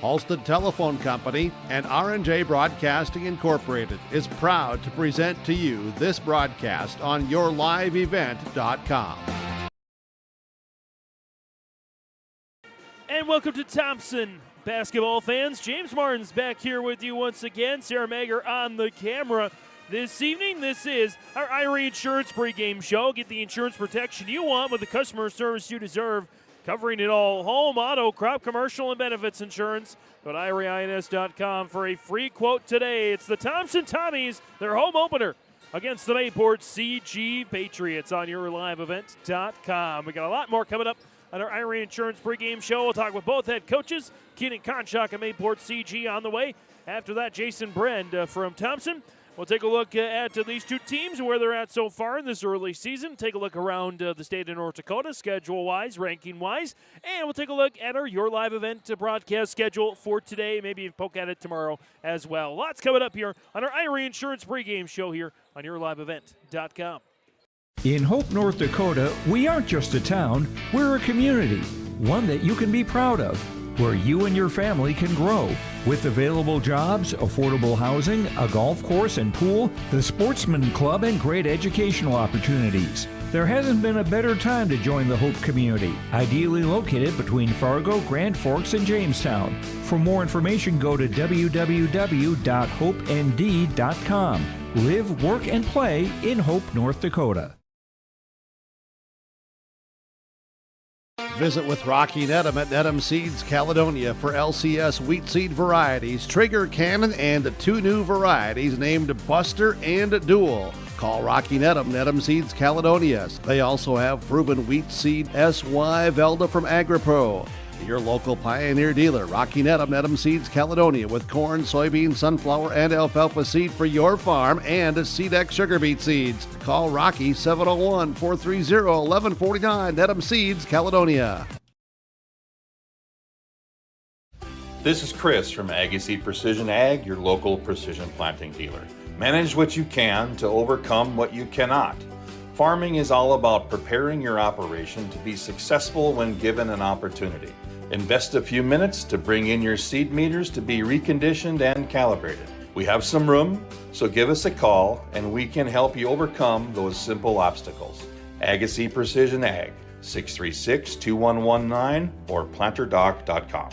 Halstead Telephone Company and R&J Broadcasting Incorporated is proud to present to you this broadcast on yourliveevent.com. And welcome to Thompson basketball fans. James Martin's back here with you once again. Sarah Mager on the camera this evening. This is our Irie Insurance pregame show. Get the insurance protection you want with the customer service you deserve. Covering it all, home, auto, crop, commercial, and benefits insurance. Go to IrieINS.com for a free quote today. It's the Thompson Tommies, their home opener against the Mayport CG Patriots on yourliveevent.com. We got a lot more coming up on our Irie Insurance pregame show. We'll talk with both head coaches, Keenan Konchak and Mayport CG on the way. After that, Jason Brend from Thompson. We'll take a look at these two teams and where they're at so far in this early season. Take a look around the state of North Dakota, schedule-wise, ranking-wise. And we'll take a look at our Your Live Event broadcast schedule for today. Maybe even poke at it tomorrow as well. Lots coming up here on our Irie Insurance pregame show here on yourliveevent.com. In Hope, North Dakota, we aren't just a town, we're a community. One that you can be proud of, where you and your family can grow. With available jobs, affordable housing, a golf course and pool, the Sportsman Club, and great educational opportunities. There hasn't been a better time to join the Hope community, ideally located between Fargo, Grand Forks, and Jamestown. For more information, go to www.hopend.com. Live, work, and play in Hope, North Dakota. Visit with Rocky Nedham at Nedham Seeds Caledonia for LCS wheat seed varieties, Trigger, Cannon, and 2 new varieties named Buster and Dual. Call Rocky Nedham, Nedham Seeds Caledonia. They also have proven wheat seed SY Velda from AgriPro. Your local Pioneer dealer, Rocky Nedham, Nedham Seeds Caledonia, with corn, soybean, sunflower, and alfalfa seed for your farm and SeedX sugar beet seeds. Call Rocky 701-430-1149, Nedham Seeds Caledonia. This is Chris from Agaseed Precision Ag, your local precision planting dealer. Manage what you can to overcome what you cannot. Farming is all about preparing your operation to be successful when given an opportunity. Invest a few minutes to bring in your seed meters to be reconditioned and calibrated. We have some room, so give us a call and we can help you overcome those simple obstacles. Agaseed Precision Ag, 636-2119 or planterdoc.com.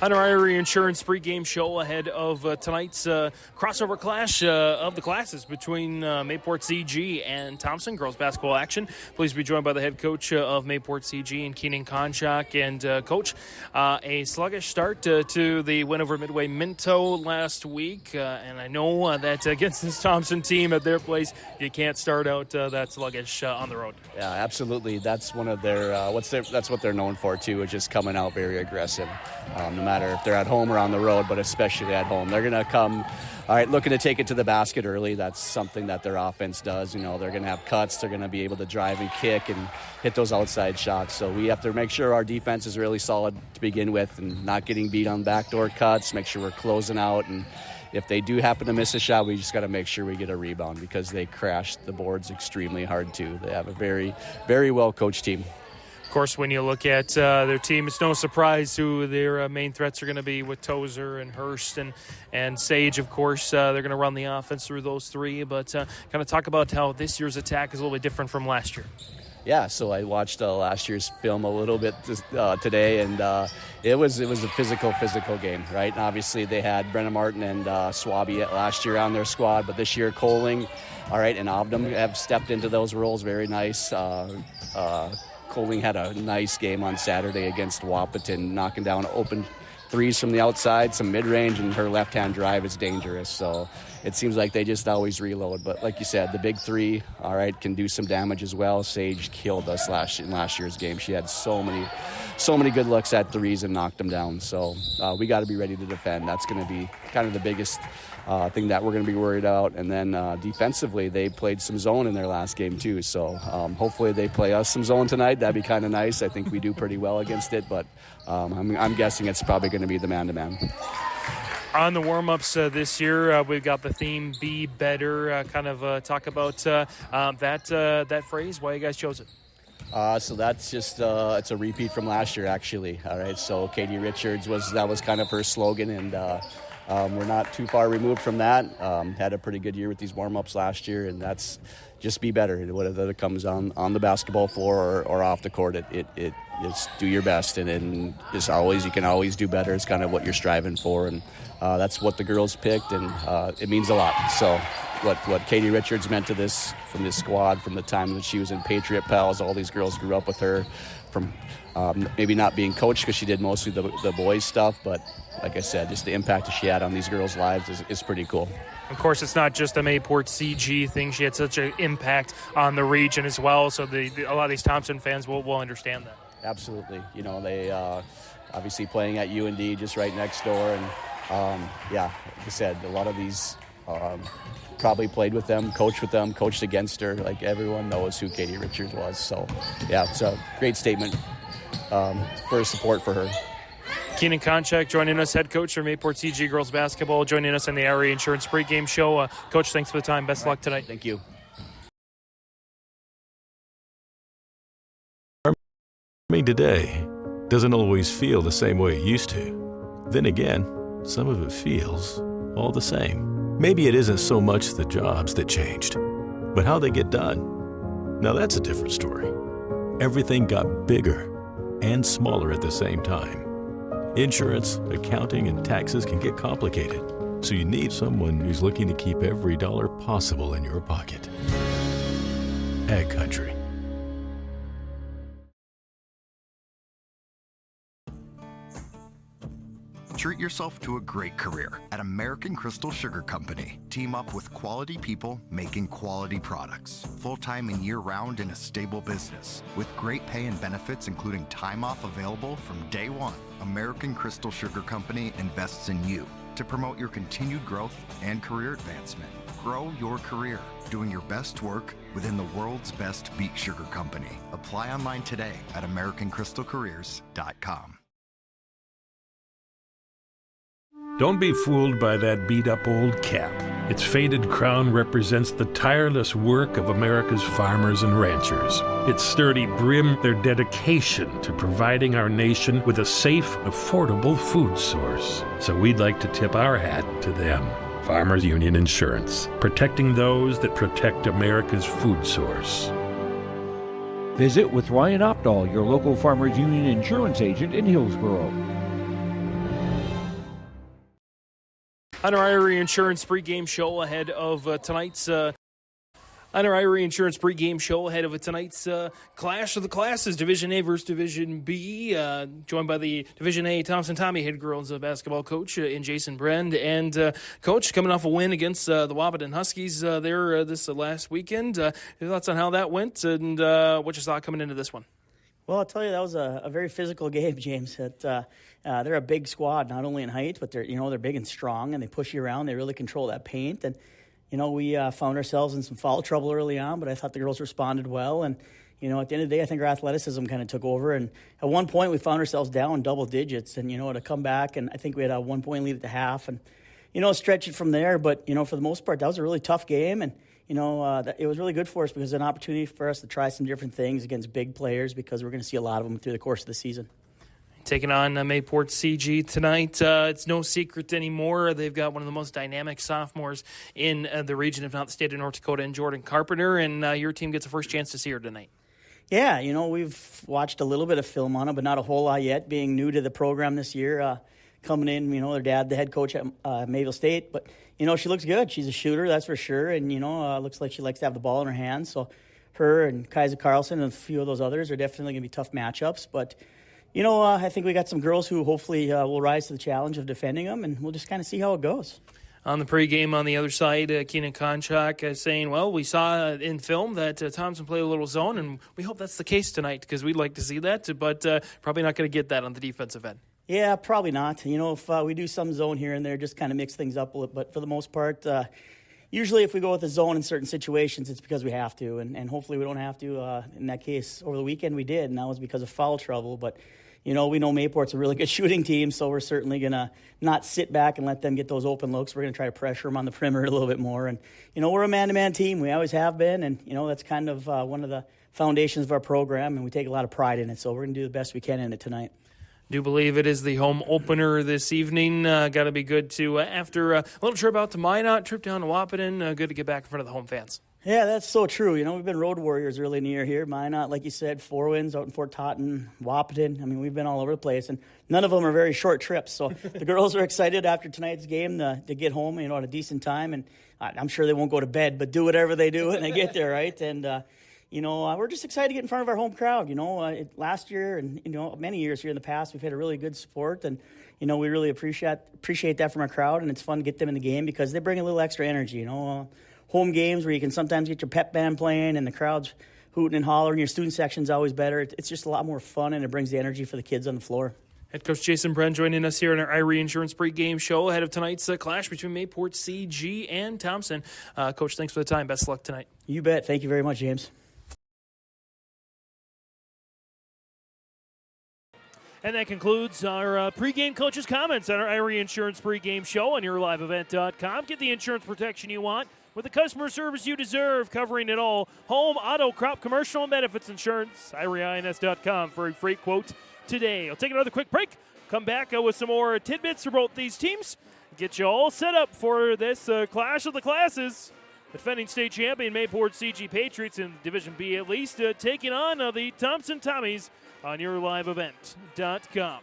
On our Irie Insurance pregame show ahead of tonight's crossover clash of the classes between Mayport CG and Thompson girls basketball action. Please be joined by the head coach of Mayport CG and Keenan Konchak. And coach, a sluggish start to the win over Midway Minto last week, and I know that against this Thompson team at their place, you can't start out that sluggish on the road. Yeah, absolutely. That's one of their that's what they're known for too, is just coming out very aggressive. No matter if they're at home or on the road, but especially at home. They're going to come, all right, looking to take it to the basket early. That's something that their offense does. You know, they're going to have cuts. They're going to be able to drive and kick and hit those outside shots. So we have to make sure our defense is really solid to begin with and not getting beat on backdoor cuts, make sure we're closing out. And if they do happen to miss a shot, we just got to make sure we get a rebound because they crash the boards extremely hard too. They have a very, very well-coached team. Of course, when you look at their team, it's no surprise who their main threats are going to be with Tozer and Hurst and Sage. Of course, they're going to run the offense through those three. But kind of talk about how this year's attack is a little bit different from last year. Yeah, so I watched last year's film a little bit today, and it was a physical game, right? And obviously, they had Brenna Martin and Swaby last year on their squad, but this year Coling, all right, and Obdam have stepped into those roles very nice. Coling had a nice game on Saturday against Wahpeton, knocking down open threes from the outside, some mid-range, and her left-hand drive is dangerous. So it seems like they just always reload. But like you said, the big three, all right, can do some damage as well. Sage killed us in last year's game. She had so many good looks at threes and knocked them down. So we got to be ready to defend. That's going to be kind of the biggest thing that we're going to be worried about. And then defensively, they played some zone in their last game too. So hopefully they play us some zone tonight. That'd be kind of nice. I think we do pretty well against it, but I'm guessing it's probably going to be the man-to-man. On the warm-ups this year, we've got the theme "Be Better." Talk about that phrase. Why you guys chose it? So that's just it's a repeat from last year, actually. All right. So Katie Richards was kind of her slogan, and we're not too far removed from that. Had a pretty good year with these warm-ups last year, and that's just be better. Whether it comes on the basketball floor or off the court, it just do your best, and just always you can always do better. It's kind of what you're striving for, and that's what the girls picked, and it means a lot. So what Katie Richards meant to this from this squad from the time that she was in Patriot Pals, all these girls grew up with her from maybe not being coached because she did mostly the boys stuff, but like I said, just the impact that she had on these girls' lives is pretty cool. Of course, it's not just a Mayport CG thing. She had such an impact on the region as well, so a lot of these Thompson fans will understand that. Absolutely. They obviously playing at UND just right next door, and like I said, a lot of these probably played with them, coached against her. Like, everyone knows who Katie Richards was. So, yeah, it's a great statement for support for her. Keenan Konchak joining us, head coach for Mayport CG girls basketball, joining us on the IRA Insurance Pregame show. Coach, thanks for the time. Best of luck tonight. Thank you. Farming today doesn't always feel the same way it used to. Then again, some of it feels all the same. Maybe it isn't so much the jobs that changed, but how they get done. Now that's a different story. Everything got bigger and smaller at the same time. Insurance, accounting, and taxes can get complicated, so you need someone who's looking to keep every dollar possible in your pocket. Ag Country. Treat yourself to a great career at American Crystal Sugar Company. Team up with quality people making quality products. Full-time and year-round in a stable business. With great pay and benefits, including time off available from day one. American Crystal Sugar Company invests in you to promote your continued growth and career advancement. Grow your career, doing your best work within the world's best beet sugar company. Apply online today at AmericanCrystalCareers.com. Don't be fooled by that beat-up old cap. Its faded crown represents the tireless work of America's farmers and ranchers. Its sturdy brim, their dedication to providing our nation with a safe, affordable food source. So we'd like to tip our hat to them. Farmers Union Insurance, protecting those that protect America's food source. Visit with Ryan Opdahl, your local Farmers Union insurance agent in Hillsborough. On our IRA Insurance pregame show ahead of tonight's Clash of the Classes, Division A versus Division B, joined by the Division A Thompson Tommy head girls basketball coach in Jason Brend. And Coach, coming off a win against the Wabaton Huskies there this last weekend. Your thoughts on how that went, and what you saw coming into this one? Well, I'll tell you, that was a very physical game, James. They're a big squad, not only in height, but they're big and strong, and they push you around. They really control that paint. And, we found ourselves in some foul trouble early on, but I thought the girls responded well. And, at the end of the day, I think our athleticism kind of took over. And at one point, we found ourselves down double digits. And, to come back, and I think we had a 1-point lead at the half. And, stretch it from there. But, for the most part, that was a really tough game. And, it was really good for us because it was an opportunity for us to try some different things against big players because we're going to see a lot of them through the course of the season. Taking on Mayport CG tonight. It's no secret anymore. They've got one of the most dynamic sophomores in the region, if not the state of North Dakota, and Jordan Carpenter, and your team gets a first chance to see her tonight. Yeah, we've watched a little bit of film on her, but not a whole lot yet, being new to the program this year. Coming in, their dad, the head coach at Mayville State, but, she looks good. She's a shooter, that's for sure, and, looks like she likes to have the ball in her hands, so her and Kaiser Carlson and a few of those others are definitely going to be tough matchups, but I think we got some girls who hopefully will rise to the challenge of defending them, and we'll just kind of see how it goes. On the pregame on the other side, Keenan Konchak saying, well, we saw in film that Thompson played a little zone, and we hope that's the case tonight because we'd like to see that, but probably not going to get that on the defensive end. Yeah, probably not. If we do some zone here and there, just kind of mix things up a little, but for the most part, usually if we go with a zone in certain situations, it's because we have to, and hopefully we don't have to. In that case, over the weekend we did, and that was because of foul trouble, but we know Mayport's a really good shooting team, so we're certainly going to not sit back and let them get those open looks. We're going to try to pressure them on the perimeter a little bit more. And, we're a man-to-man team. We always have been, and, that's kind of one of the foundations of our program, and we take a lot of pride in it. So we're going to do the best we can in it tonight. Do believe it is the home opener this evening. Got to be good to, after a little trip out to Minot, trip down to Wahpeton, good to get back in front of the home fans. Yeah, that's so true. We've been road warriors early in the year here. Minot, like you said, 4 wins out in Fort Totten, Wahpeton. We've been all over the place, and none of them are very short trips. So the girls are excited after tonight's game to get home, at a decent time. And I'm sure they won't go to bed, but do whatever they do when they get there, right? And, we're just excited to get in front of our home crowd. Last year and, many years here in the past, we've had a really good support. And, we really appreciate that from our crowd. And it's fun to get them in the game because they bring a little extra energy, home games where you can sometimes get your pep band playing and the crowd's hooting and hollering. Your student section's always better. It's just a lot more fun, and it brings the energy for the kids on the floor. Head coach Jason Bren joining us here on our Irie Insurance pregame show ahead of tonight's clash between Mayport CG and Thompson. Coach, thanks for the time. Best of luck tonight. You bet. Thank you very much, James. And that concludes our pregame coaches' comments on our Irie Insurance pregame show on yourliveevent.com. Get the insurance protection you want with the customer service you deserve, covering it all. Home, auto, crop, commercial, and benefits insurance. IrieINS.com for a free quote today. I'll take another quick break. Come back with some more tidbits for both these teams. Get you all set up for this clash of the classes. Defending state champion Mayport CG Patriots in Division B at least, taking on the Thompson Tommies on yourliveevent.com.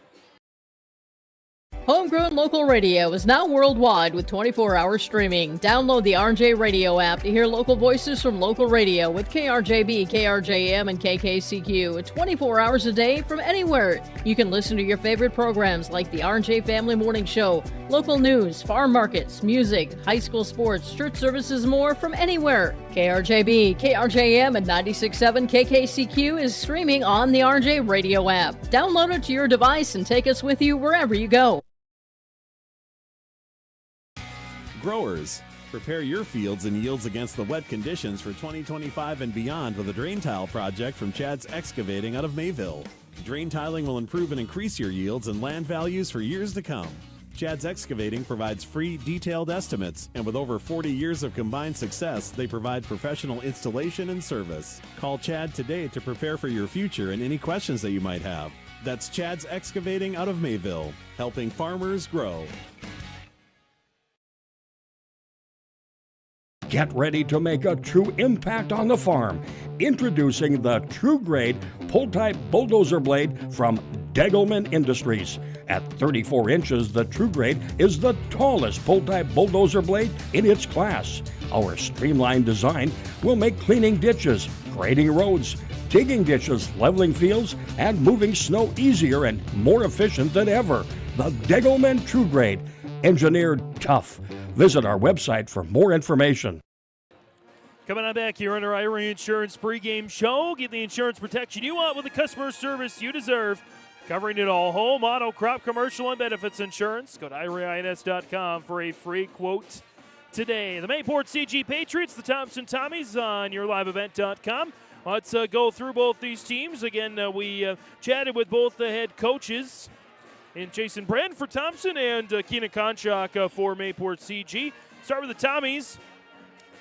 Homegrown local radio is now worldwide with 24-hour streaming. Download the RJ Radio app to hear local voices from local radio with KRJB, KRJM, and KKCQ 24 hours a day from anywhere. You can listen to your favorite programs like the RJ Family Morning Show, local news, farm markets, music, high school sports, church services, more from anywhere. KRJB, KRJM, and 96.7 KKCQ is streaming on the RJ Radio app. Download it to your device and take us with you wherever you go. Growers, prepare your fields and yields against the wet conditions for 2025 and beyond with a drain tile project from Chad's Excavating out of Mayville. Drain tiling will improve and increase your yields and land values for years to come. Chad's Excavating provides free, detailed estimates, and with over 40 years of combined success, they provide professional installation and service. Call Chad today to prepare for your future and any questions that you might have. That's Chad's Excavating out of Mayville, helping farmers grow. Get ready to make a true impact on the farm. Introducing the True Grade Pull-Type Bulldozer Blade from Degelman Industries. At 34 inches, the True Grade is the tallest pull-type bulldozer blade in its class. Our streamlined design will make cleaning ditches, grading roads, digging ditches, leveling fields, and moving snow easier and more efficient than ever. The Degelman True Grade, engineered tough. Visit our website for more information. Coming on back here on our Irie Insurance pregame show. Get the insurance protection you want with the customer service you deserve. Covering it all. Home, auto, crop, commercial, and benefits insurance. Go to IrieINS.com for a free quote today. The Mayport CG Patriots, the Thompson Tommies on yourliveevent.com. Let's go through both these teams. Again, we chatted with both the head coaches, and Jason Brand for Thompson and Keenan Konchak for Mayport CG. Start with the Tommies.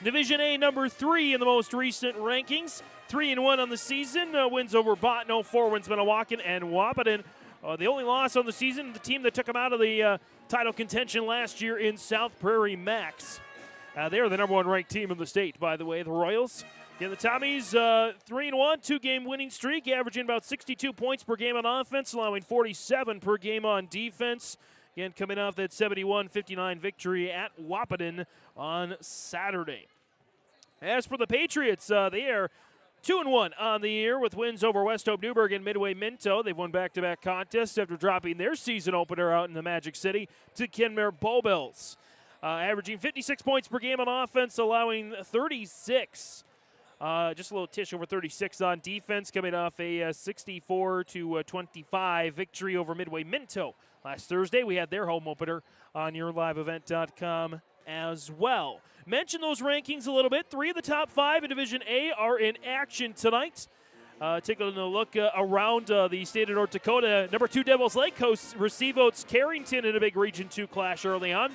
Division A, number 3 in the most recent rankings. 3-1 on the season. Wins over Botno, 4 wins Minnewacan and Wahpeton. The only loss on the season, the team that took them out of the title contention last year in South Prairie Max. They are the number 1 ranked team in the state, by the way, the Royals. Again, the Tommies, 3-1, 2-game winning streak, averaging about 62 points per game on offense, allowing 47 per game on defense. Again, coming off that 71-59 victory at Wahpeton on Saturday. As for the Patriots, they are 2-1 on the year with wins over West Hope Newburgh and Midway Minto. They've won back-to-back contests after dropping their season opener out in the Magic City to Kenmare Bowbells. Averaging 56 points per game on offense, allowing 36. Just a little tish over 36 on defense, coming off a 64-25 victory over Midway Minto. Last Thursday, we had their home opener on yourliveevent.com as well. Mention those rankings a little bit. 3 of the top 5 in Division A are in action tonight. Taking a look around the state of North Dakota, number 2 Devils Lake hosts receive Oats Carrington in a big Region 2 clash early on.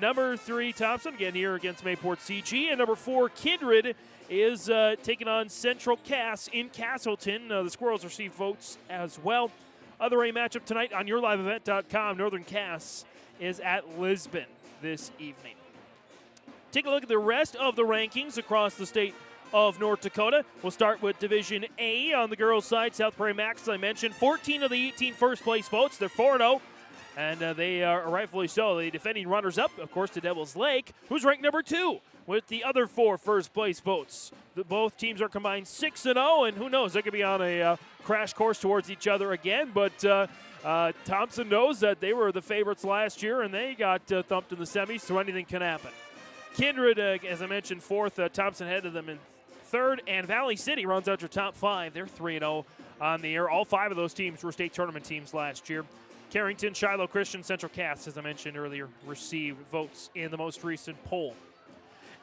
Number 3 Thompson, again here against Mayport CG. And number 4 Kindred is taking on Central Cass in Castleton. The Squirrels receive votes as well. Other A matchup tonight on yourliveevent.com. Northern Cass is at Lisbon this evening. Take a look at the rest of the rankings across the state of North Dakota. We'll start with Division A on the girls' side. South Prairie Max, as I mentioned, 14 of the 18 first-place votes. They're 4-0, and they are rightfully so. The defending runners-up, of course, to Devils Lake, who's ranked number 2 with the other 4 first-place votes. Both teams are combined 6-0, and who knows, they could be on a crash course towards each other again, but Thompson knows that they were the favorites last year, and they got thumped in the semis, so anything can happen. Kindred, as I mentioned, 4th. Thompson ahead of them in 3rd, and Valley City runs out your top 5. They're 3-0 on the year. All 5 of those teams were state tournament teams last year. Carrington, Shiloh Christian, Central Cass, as I mentioned earlier, received votes in the most recent poll.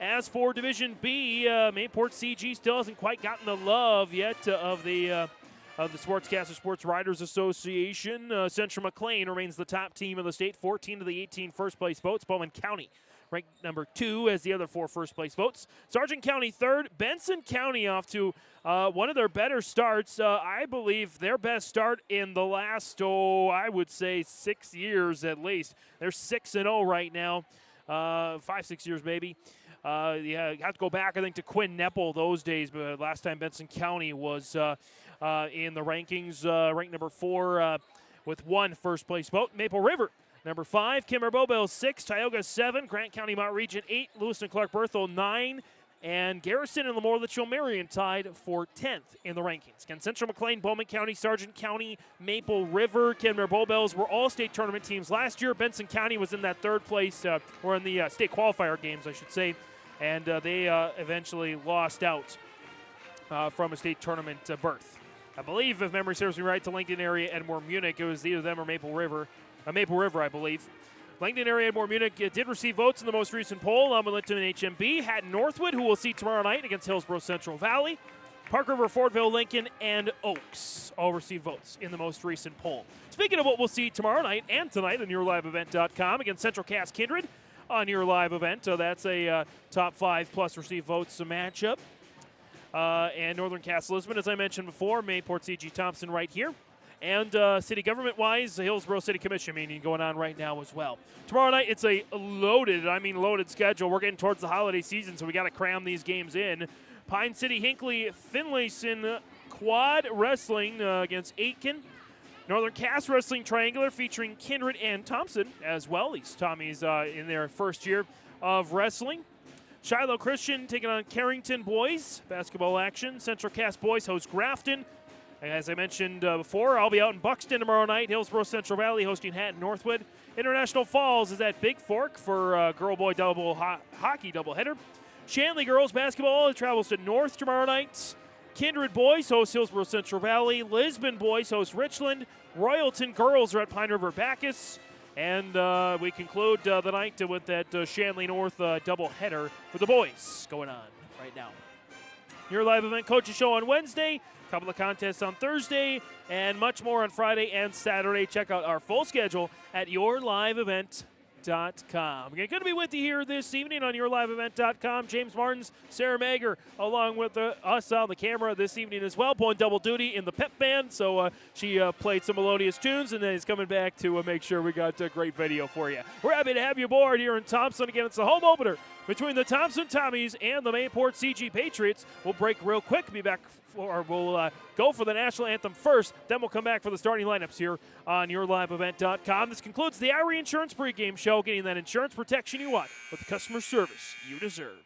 As for Division B, Mayport CG still hasn't quite gotten the love yet of the Sportscaster Sports Writers Association. Central McLean remains the top team of the state, 14 of the 18 first-place votes. Bowman County ranked number 2 as the other 4 first-place votes. Sargent County 3rd. Benson County off to one of their better starts. I believe their best start in the last, I would say 6 years at least. They're 6-0 right now, 5-6 years maybe. You have to go back, I think, to Quinn Nepple those days, but last time Benson County was in the rankings, ranked number 4 with 1 first-place vote. Maple River, number 5. Kimmer Bobel, 6. Tioga, 7. Grant County Mount Region, 8. Lewis and Clark Berthel, 9. And Garrison and Lemoore Litchfield Marion tied for 10th in the rankings. Again, Central McLean, Bowman County, Sargent County, Maple River, Kenmare Bowbells were all state tournament teams last year. Benson County was in that 3rd place, or in the state qualifier games, I should say. And they eventually lost out from a state tournament berth. I believe, if memory serves me right, to Langdon area Edmore Munich. It was either them or Maple River, I believe. Langdon area Edmore Munich did receive votes in the most recent poll. Linton and HMB. Hatton Northwood, who we'll see tomorrow night against Hillsborough Central Valley. Park River, Fordville, Lincoln, and Oaks all receive votes in the most recent poll. Speaking of what we'll see tomorrow night and tonight on yourliveevent.com against Central Cass Kindred on your live event. So that's a top 5 plus receive votes matchup. And Northern Cass Lisbon, as I mentioned before, Mayport CG Thompson right here. And city government-wise, the Hillsborough City Commission meeting going on right now as well. Tomorrow night, it's a loaded schedule. We're getting towards the holiday season, so we got to cram these games in. Pine City, Hinckley, Finlayson Quad Wrestling against Aitken. Northern Cass Wrestling Triangular featuring Kindred and Thompson as well. These Tommies in their first year of wrestling. Shiloh Christian taking on Carrington Boys. Basketball action. Central Cass Boys host Grafton. And as I mentioned before, I'll be out in Buxton tomorrow night. Hillsborough Central Valley hosting Hatton Northwood. International Falls is at Big Fork for girl-boy hockey doubleheader. Shanley girls basketball travels to North tomorrow night. Kindred Boys host Hillsborough Central Valley. Lisbon Boys host Richland. Royalton girls are at Pine River Bacchus. And we conclude the night with that Shanley North doubleheader for the boys going on right now. Your live event coaches show on Wednesday. A couple of contests on Thursday, and much more on Friday and Saturday. Check out our full schedule at yourliveevent.com. We're going to be with you here this evening on yourliveevent.com. James Martins, Sarah Mager, along with us on the camera this evening as well, pulling double duty in the pep band. So she played some melodious tunes, and then is coming back to make sure we got a great video for you. We're happy to have you aboard here in Thompson. Again, it's the home opener between the Thompson Tommies and the Mayport CG Patriots. We'll break real quick, be back we'll go for the national anthem first, then we'll come back for the starting lineups here on yourliveevent.com. This concludes the Irie Insurance pregame show, getting that insurance protection you want with the customer service you deserve.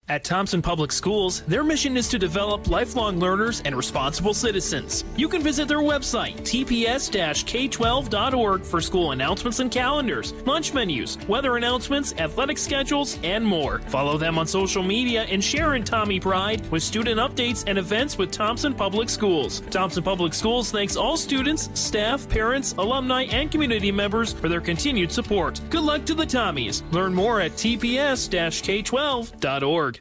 At Thompson Public Schools, their mission is to develop lifelong learners and responsible citizens. You can visit their website, tps-k12.org, for school announcements and calendars, lunch menus, weather announcements, athletic schedules, and more. Follow them on social media and share in Tommy Pride with student updates and events with Thompson Public Schools. Thompson Public Schools thanks all students, staff, parents, alumni, and community members for their continued support. Good luck to the Tommies. Learn more at tps-k12.org.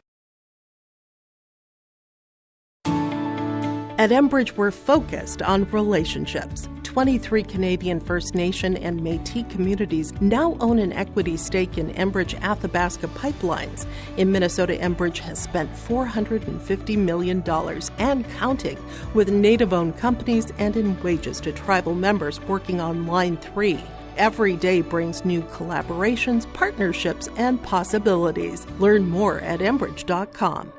At Enbridge, we're focused on relationships. 23 Canadian First Nation and Métis communities now own an equity stake in Enbridge Athabasca Pipelines. In Minnesota, Enbridge has spent $450 million and counting with Native-owned companies and in wages to tribal members working on Line 3. Every day brings new collaborations, partnerships, and possibilities. Learn more at Enbridge.com.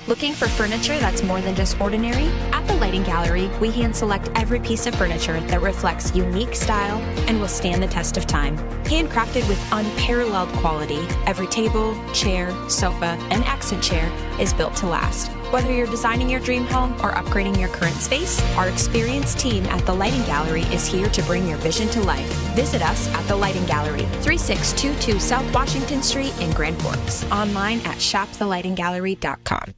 Looking for furniture that's more than just ordinary? At the Lighting Gallery, we hand-select every piece of furniture that reflects unique style and will stand the test of time. Handcrafted with unparalleled quality, every table, chair, sofa, and accent chair is built to last. Whether you're designing your dream home or upgrading your current space, our experienced team at the Lighting Gallery is here to bring your vision to life. Visit us at the Lighting Gallery, 3622 South Washington Street in Grand Forks. Online at shopthelightinggallery.com.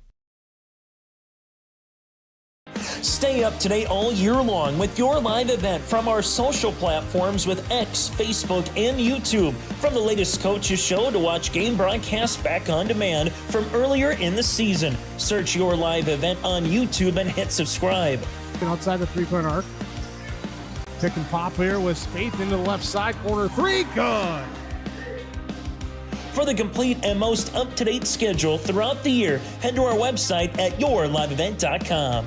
Stay up to date all year long with your live event from our social platforms with X, Facebook, and YouTube. From the latest coaches show to watch game broadcasts back on demand from earlier in the season. Search your live event on YouTube and hit subscribe. Outside the three-point arc. Pick and pop here with Spaeth into the left side corner. Three, good. For the complete and most up-to-date schedule throughout the year, head to our website at yourliveevent.com.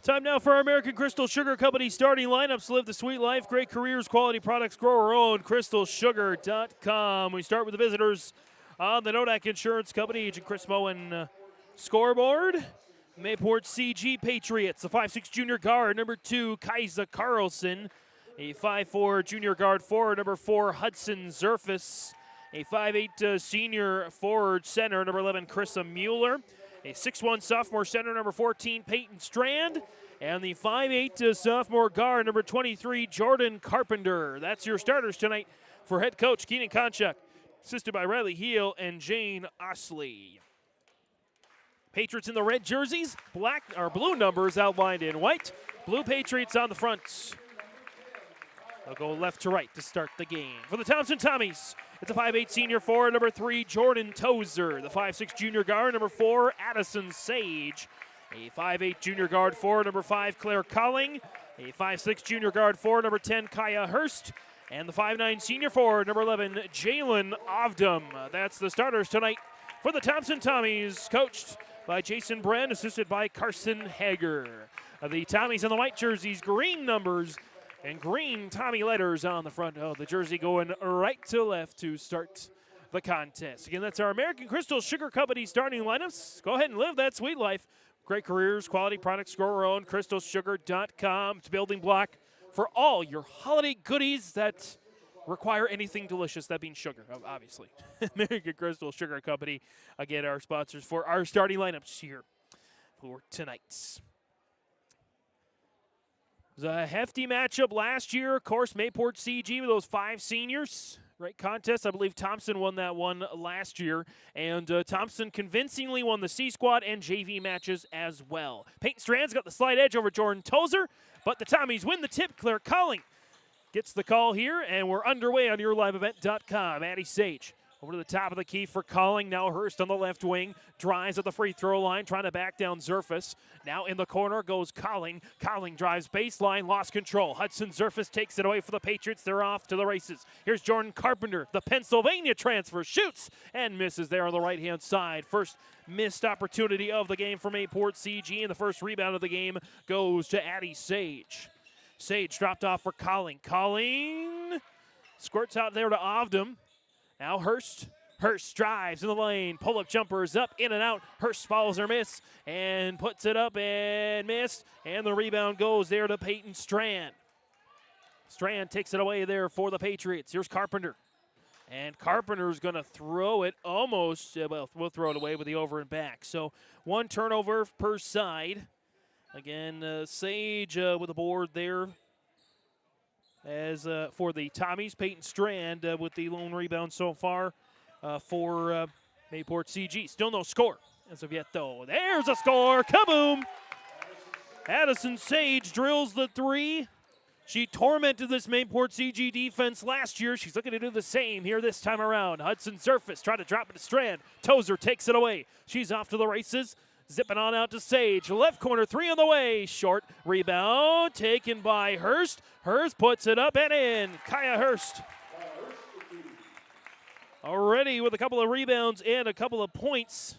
Time now for our American Crystal Sugar Company starting lineups. Live the sweet life, great careers, quality products, grow our own, crystalsugar.com. We start with the visitors on the Nodak Insurance Company. Agent Chris Moen scoreboard. Mayport CG Patriots, the 5'6 junior guard, number 2, Kaisa Carlson. A 5'4 junior guard forward, number 4, Hudson Zerfus. A 5'8 senior forward center, number 11, Krissa Mueller. A 6'1 sophomore center, number 14, Peyton Strand. And the 5'8 sophomore guard, number 23, Jordan Carpenter. That's your starters tonight for head coach Keenan Konchak, assisted by Riley Heel and Jane Osley. Patriots in the red jerseys, blue numbers outlined in white. Blue Patriots on the front. They'll go left to right to start the game. For the Thompson Tommies, it's a 5'8 senior forward, number 3, Jordan Tozer. The 5'6 junior guard, number 4, Addison Sage. A 5'8 junior guard forward, number 5, Claire Colling. A 5'6 junior guard forward, number 10, Kaya Hurst. And the 5'9 senior forward, number 11, Jalen Ovdom. That's the starters tonight for the Thompson Tommies, coached by Jason Bren, assisted by Carson Hager. The Tommies in the white jerseys, green numbers, and green Tommy letters on the front of the jersey, going right to left to start the contest. Again, that's our American Crystal Sugar Company starting lineups. Go ahead and live that sweet life. Great careers, quality products, grow our own, crystalsugar.com. It's a building block for all your holiday goodies that require anything delicious, that being sugar, obviously. American Crystal Sugar Company, again, our sponsors for our starting lineups here for tonight's. It was a hefty matchup last year. Of course, Mayport CG with those 5 seniors. Right contest. I believe Thompson won that one last year. And Thompson convincingly won the C squad and JV matches as well. Peyton Strand's got the slight edge over Jordan Tozer, but the Tommies win the tip. Claire Colling gets the call here, and we're underway on yourliveevent.com. Addie Sage over to the top of the key for Colling. Now Hurst on the left wing. Drives at the free throw line, trying to back down Zerfus. Now in the corner goes Colling. Colling drives baseline, lost control. Hudson Zerfus takes it away for the Patriots. They're off to the races. Here's Jordan Carpenter, the Pennsylvania transfer. Shoots and misses there on the right-hand side. First missed opportunity of the game for Mayport CG, and the first rebound of the game goes to Addie Sage. Sage dropped off for Colling. Colling squirts out there to Ovdom. Now Hurst. Hurst drives in the lane. Pull-up jumper is up, in and out. Hurst follows her miss and puts it up and missed. And the rebound goes there to Peyton Strand. Strand takes it away there for the Patriots. Here's Carpenter. And Carpenter's going to throw it almost. Well, we'll throw it away with the over and back. So 1 turnover per side. Again, Sage with the board there. As for the Tommies, Peyton Strand with the lone rebound so far for Mayport CG. Still no score as of yet, though. There's a score. Kaboom! Addison Sage drills the 3. She tormented this Mayport CG defense last year. She's looking to do the same here this time around. Hudson Surface try to drop it to Strand. Tozer takes it away. She's off to the races. Zipping on out to Sage. Left corner, 3 on the way. Short rebound taken by Hurst. Hurst puts it up and in. Kaya Hurst. Already with a couple of rebounds and a couple of points.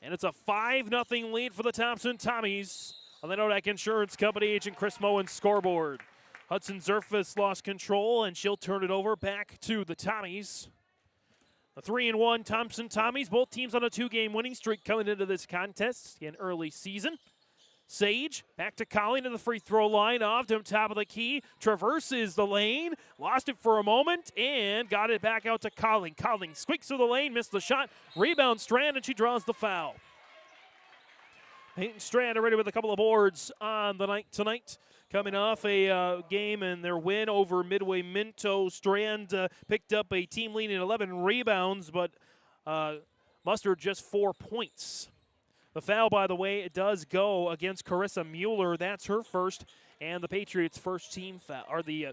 And it's a 5-0 lead for the Thompson Tommies on the Nodak Insurance Company agent Chris Moen's scoreboard. Hudson Surface lost control, and she'll turn it over back to the Tommies. The 3-1 Thompson Tommies, both teams on a 2-game winning streak coming into this contest in early season. Sage back to Colleen to the free throw line, off to top of the key, traverses the lane, lost it for a moment, and got it back out to Colleen. Colleen squeaks through the lane, missed the shot, rebound Strand, and she draws the foul. Peyton Strand already with a couple of boards on the night tonight. Coming off a game and their win over Midway Minto, Strand picked up a team lead in 11 rebounds, but mustered just 4 points. The foul, by the way, it does go against Carissa Mueller. That's her first, and the Patriots' first team foul, or the,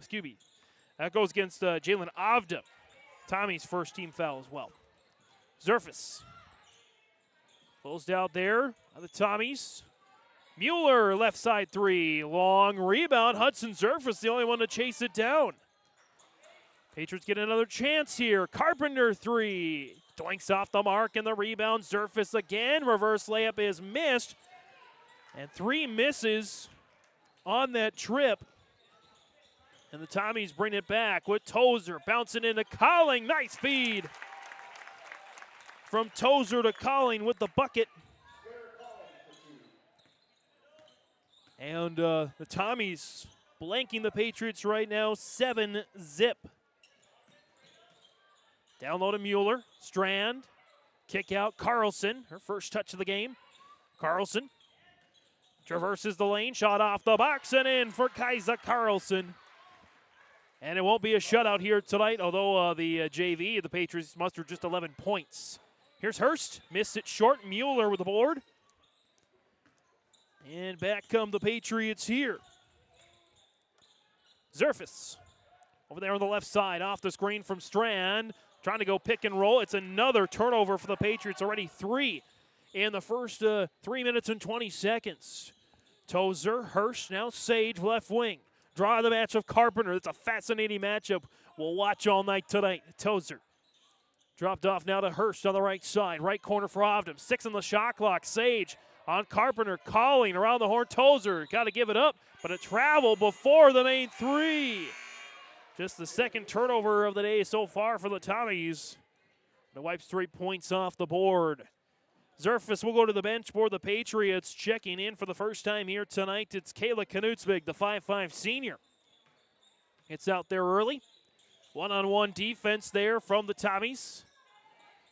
that goes against Jalen Avda, Tommy's first team foul as well. Zerfus closed out there by the Tommies. Mueller, left side 3, long rebound. Hudson Zerfus, the only one to chase it down. Patriots get another chance here. Carpenter 3. Doinks off the mark and the rebound. Zerfus again. Reverse layup is missed. And 3 misses on that trip. And the Tommies bring it back with Tozer bouncing into Colling. Nice feed from Tozer to Colling with the bucket. And the Tommies blanking the Patriots right now, 7-0. Down low to Mueller. Strand. Kick out Carlson. Her first touch of the game. Carlson traverses the lane. Shot off the box and in for Kaisa Carlson. And it won't be a shutout here tonight, although the JV, the Patriots, mustered just 11 points. Here's Hurst. Missed it short. Mueller with the board. And back come the Patriots here. Zerfus over there on the left side, off the screen from Strand. Trying to go pick and roll. It's another turnover for the Patriots, already 3 in the first 3 minutes and 20 seconds. Tozer, Hirsch, now Sage, left wing. Draw the match of Carpenter. It's a fascinating matchup we'll watch all night tonight. Tozer dropped off now to Hirsch on the right side. Right corner for Ovdam. 6 on the shot clock. Sage on Carpenter, calling around the horn. Tozer got to give it up, but a travel before the main 3. Just the second turnover of the day so far for the Tommies. It wipes 3 points off the board. Zerfus will go to the bench for the Patriots. Checking in for the first time here tonight, it's Kayla Knutsvig, the 5'5 senior. It's out there early. One-on-one defense there from the Tommies.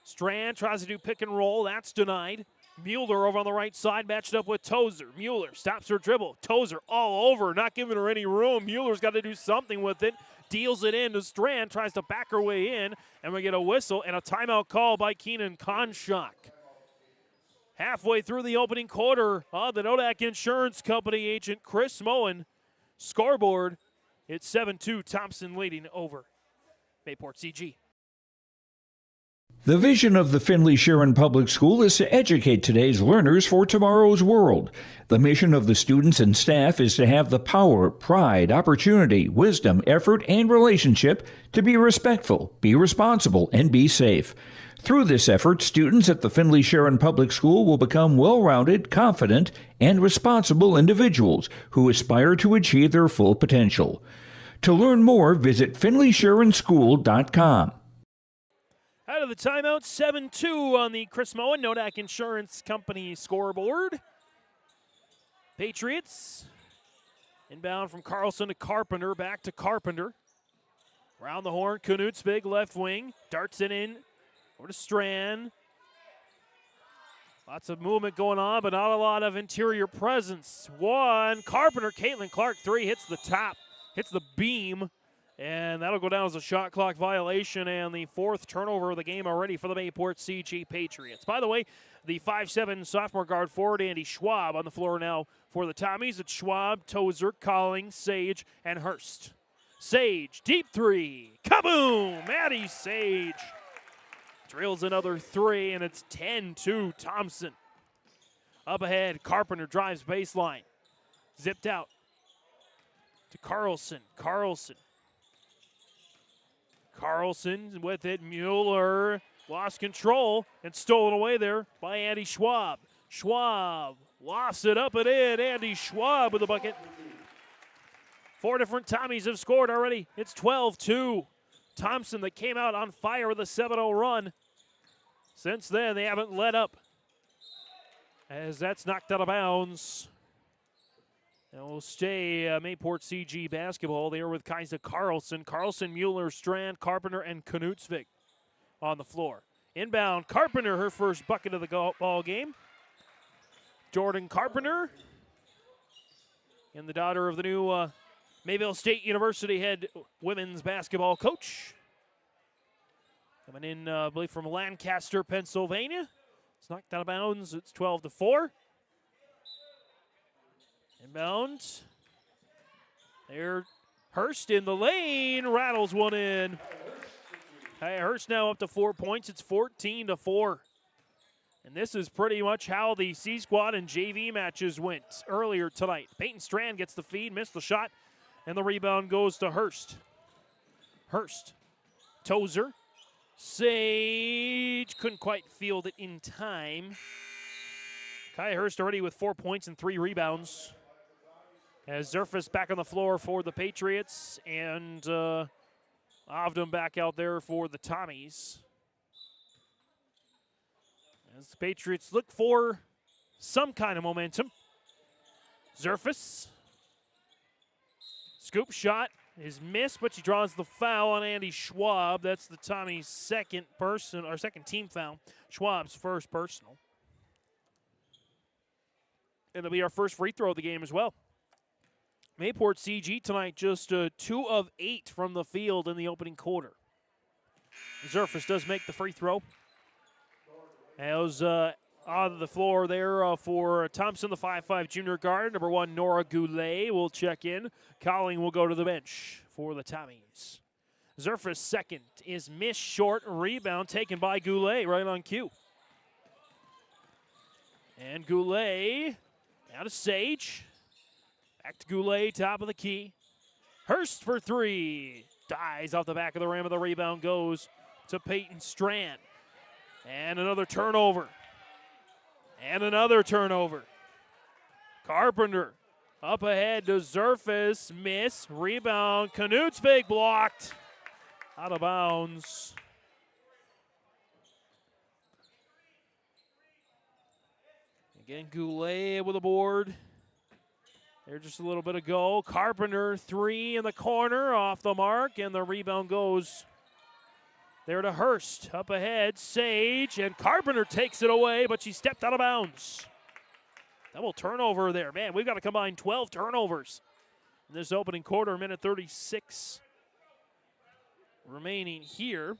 Strand tries to do pick and roll. That's denied. Mueller over on the right side, matched up with Tozer. Mueller stops her dribble. Tozer all over, not giving her any room. Mueller's got to do something with it. Deals it in to Strand, tries to back her way in, and we get a whistle and a timeout call by Keenan Konshak. Halfway through the opening quarter, the Nodak Insurance Company agent Chris Moen. Scoreboard, it's 7-2, Thompson leading over Mayport CG. The vision of the Findlay Sharon Public School is to educate today's learners for tomorrow's world. The mission of the students and staff is to have the power, pride, opportunity, wisdom, effort, and relationship to be respectful, be responsible, and be safe. Through this effort, students at the Findlay Sharon Public School will become well-rounded, confident, and responsible individuals who aspire to achieve their full potential. To learn more, visit FindlaySharonSchool.com. Out of the timeout, 7-2 on the Chris Moen Nodak Insurance Company scoreboard. Patriots inbound from Carlson to Carpenter, back to Carpenter. Around the horn, Knutsvig, left wing, darts it in over to Strand. Lots of movement going on, but not a lot of interior presence. Carpenter, Caitlin Clark, 3, hits the top, hits the beam, And that'll go down as a shot clock violation and the 4th turnover of the game already for the Mayport CG Patriots. By the way, the 5'7" sophomore guard forward, Andy Schwab, on the floor now for the Tommies. It's Schwab, Tozer, Colling, Sage, and Hurst. Sage, deep three. Kaboom! Maddie Sage drills another three, and it's 10-2 Thompson. Up ahead, Carpenter drives baseline. Zipped out to Carlson. Carlson with it. Mueller lost control and stolen away there by Andy Schwab. Schwab lofts it up and in. Andy Schwab with a bucket. 4 different Tommies have scored already. It's 12-2. Thompson that came out on fire with a 7-0 run. Since then, they haven't let up, as that's knocked out of bounds. And we'll stay Mayport CG basketball there with Kaisa Carlson. Carlson, Mueller, Strand, Carpenter, and Knutsvik on the floor. Inbound, Carpenter, her first bucket of the ball game. Jordan Carpenter, and the daughter of the new Mayville State University head women's basketball coach. Coming in, I believe, from Lancaster, Pennsylvania. It's knocked out of bounds. It's 12-4. Inbound. There, Hurst in the lane, rattles one in. Hey, Hurst now up to 4 points. It's 14-4. And this is pretty much how the C Squad and JV matches went earlier tonight. Peyton Strand gets the feed, missed the shot, and the rebound goes to Hurst. Hurst, Tozer, Sage, couldn't quite field it in time. Kai Hurst already with 4 points and 3 rebounds. As Zerfus back on the floor for the Patriots, and Ovdom back out there for the Tommies. As the Patriots look for some kind of momentum. Zerfus. Scoop shot is missed, but she draws the foul on Andy Schwab. That's the Tommies' second team foul. Schwab's first personal. It'll be our first free throw of the game as well. Mayport CG tonight just 2 of 8 from the field in the opening quarter. Zerfus does make the free throw. As on the floor there for Thompson, the 5'5" junior guard. Number 1, Nora Goulet will check in. Colling will go to the bench for the Tommies. Zerfus' second is missed short. Rebound taken by Goulet right on cue. And Goulet out of Sage. Back to Goulet, top of the key. Hurst for 3. Dies off the back of the rim, and the rebound goes to Peyton Strand. And another turnover. And another turnover. Carpenter up ahead to Zerfus. Miss. Rebound. Knutsvik blocked. Out of bounds. Again, Goulet with a board. There's just a little bit ago. Carpenter, 3 in the corner, off the mark, and the rebound goes there to Hurst. Up ahead, Sage, and Carpenter takes it away, but she stepped out of bounds. Double turnover there. Man, we've got to combine 12 turnovers in this opening quarter, minute 36 remaining here.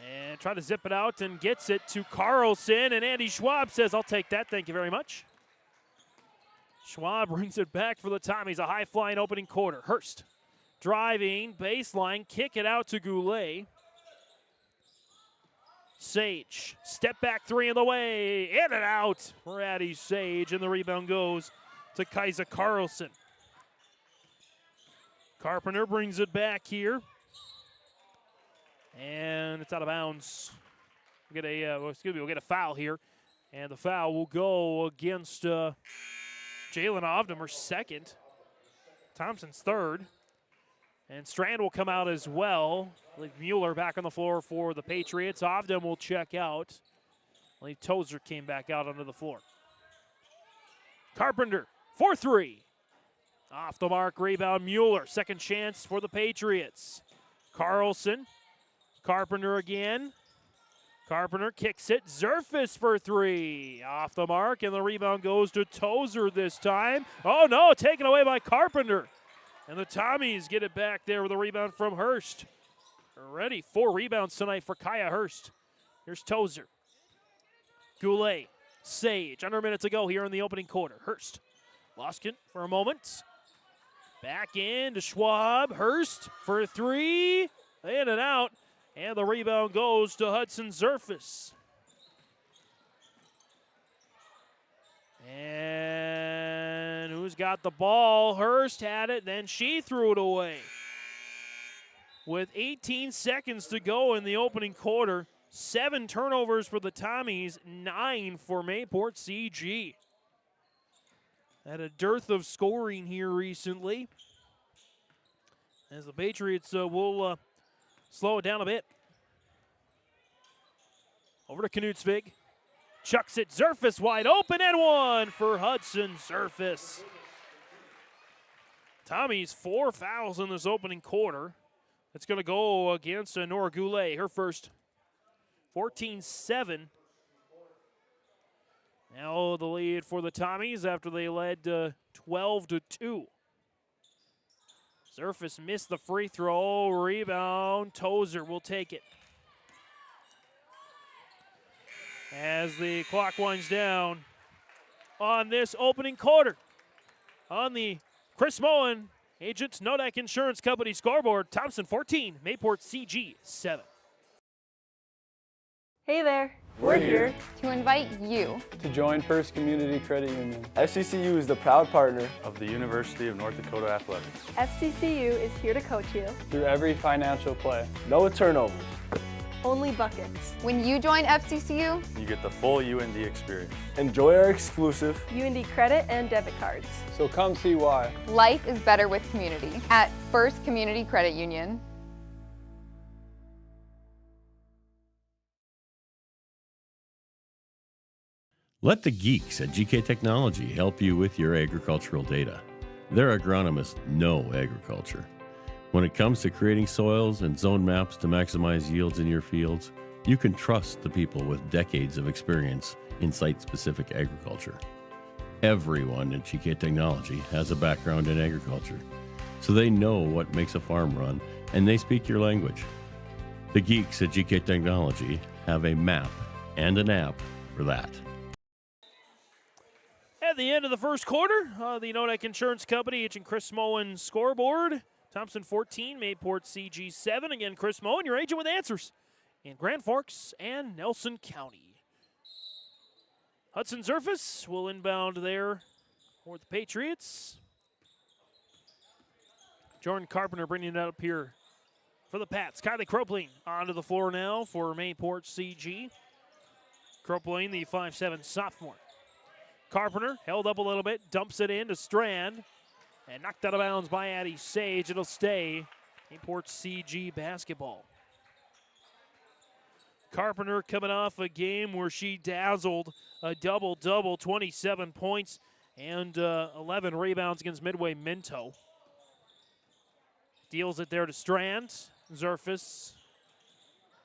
And try to zip it out and gets it to Carlson. And Andy Schwab says, I'll take that, thank you very much. Schwab brings it back for the Tommies. A high-flying opening quarter. Hurst driving, baseline, kick it out to Goulet. Sage, step back 3 in the way. In and out for Addie Sage. And the rebound goes to Kaisa Carlson. Carpenter brings it back here. And it's out of bounds. We'll get a foul here. And the foul will go against Jalen Ovdom, her second. Thompson's third. And Strand will come out as well. I believe Mueller back on the floor for the Patriots. Ovdom will check out. I believe Tozer came back out onto the floor. Carpenter, 4-3. Off the mark, rebound Mueller. Second chance for the Patriots. Carlson. Carpenter again. Carpenter kicks it. Zerfus for three. Off the mark, and the rebound goes to Tozer this time. Oh, no, taken away by Carpenter. And the Tommies get it back there with a rebound from Hurst. Already 4 rebounds tonight for Kaya Hurst. Here's Tozer. Goulet. Sage. Under a minute to go here in the opening quarter. Hurst. Lost it for a moment. Back in to Schwab. Hurst for three. In and out. And the rebound goes to Hudson Zerfus. And who's got the ball? Hurst had it, then she threw it away. With 18 seconds to go in the opening quarter, 7 turnovers for the Tommies, 9 for Mayport CG. Had a dearth of scoring here recently, as the Patriots will slow it down a bit. Over to Knutsvig. Chucks it. Zerfus wide open and one for Hudson Zerfus. Tommy's 4 fouls in this opening quarter. It's going to go against Nora Goulet, her first. 14-7. Now the lead for the Tommies after they led 12-2. Zerfus missed the free throw. Rebound. Tozer will take it. As the clock winds down on this opening quarter. On the Chris Moen Agents Nodak Insurance Company scoreboard, Thompson 14, Mayport CG 7. Hey there. We're here to invite you to join First Community Credit Union. FCCU is the proud partner of the University of North Dakota Athletics. FCCU is here to coach you through every financial play. No turnovers. Only buckets. When you join FCCU, you get the full UND experience. Enjoy our exclusive UND credit and debit cards. So come see why. Life is better with community at First Community Credit Union. Let the geeks at GK Technology help you with your agricultural data. Their agronomists know agriculture. When it comes to creating soils and zone maps to maximize yields in your fields, you can trust the people with decades of experience in site-specific agriculture. Everyone at GK Technology has a background in agriculture, so they know what makes a farm run, and they speak your language. The geeks at GK Technology have a map and an app for that. At the end of the first quarter, the Nodak Insurance Company Agent Chris Moen scoreboard. Thompson 14, Mayport CG 7. Again, Chris Moen, your agent with answers in Grand Forks and Nelson County. Hudson Zerfus will inbound there for the Patriots. Jordan Carpenter bringing it up here for the Pats. Kylie Cropling onto the floor now for Mayport CG. Cropling, the 5'7" sophomore. Carpenter held up a little bit, dumps it in to Strand, and knocked out of bounds by Addie Sage. It'll stay Mayport CG basketball. Carpenter coming off a game where she dazzled a double-double, 27 points and 11 rebounds against Midway Minto. Deals it there to Strand. Zerfus,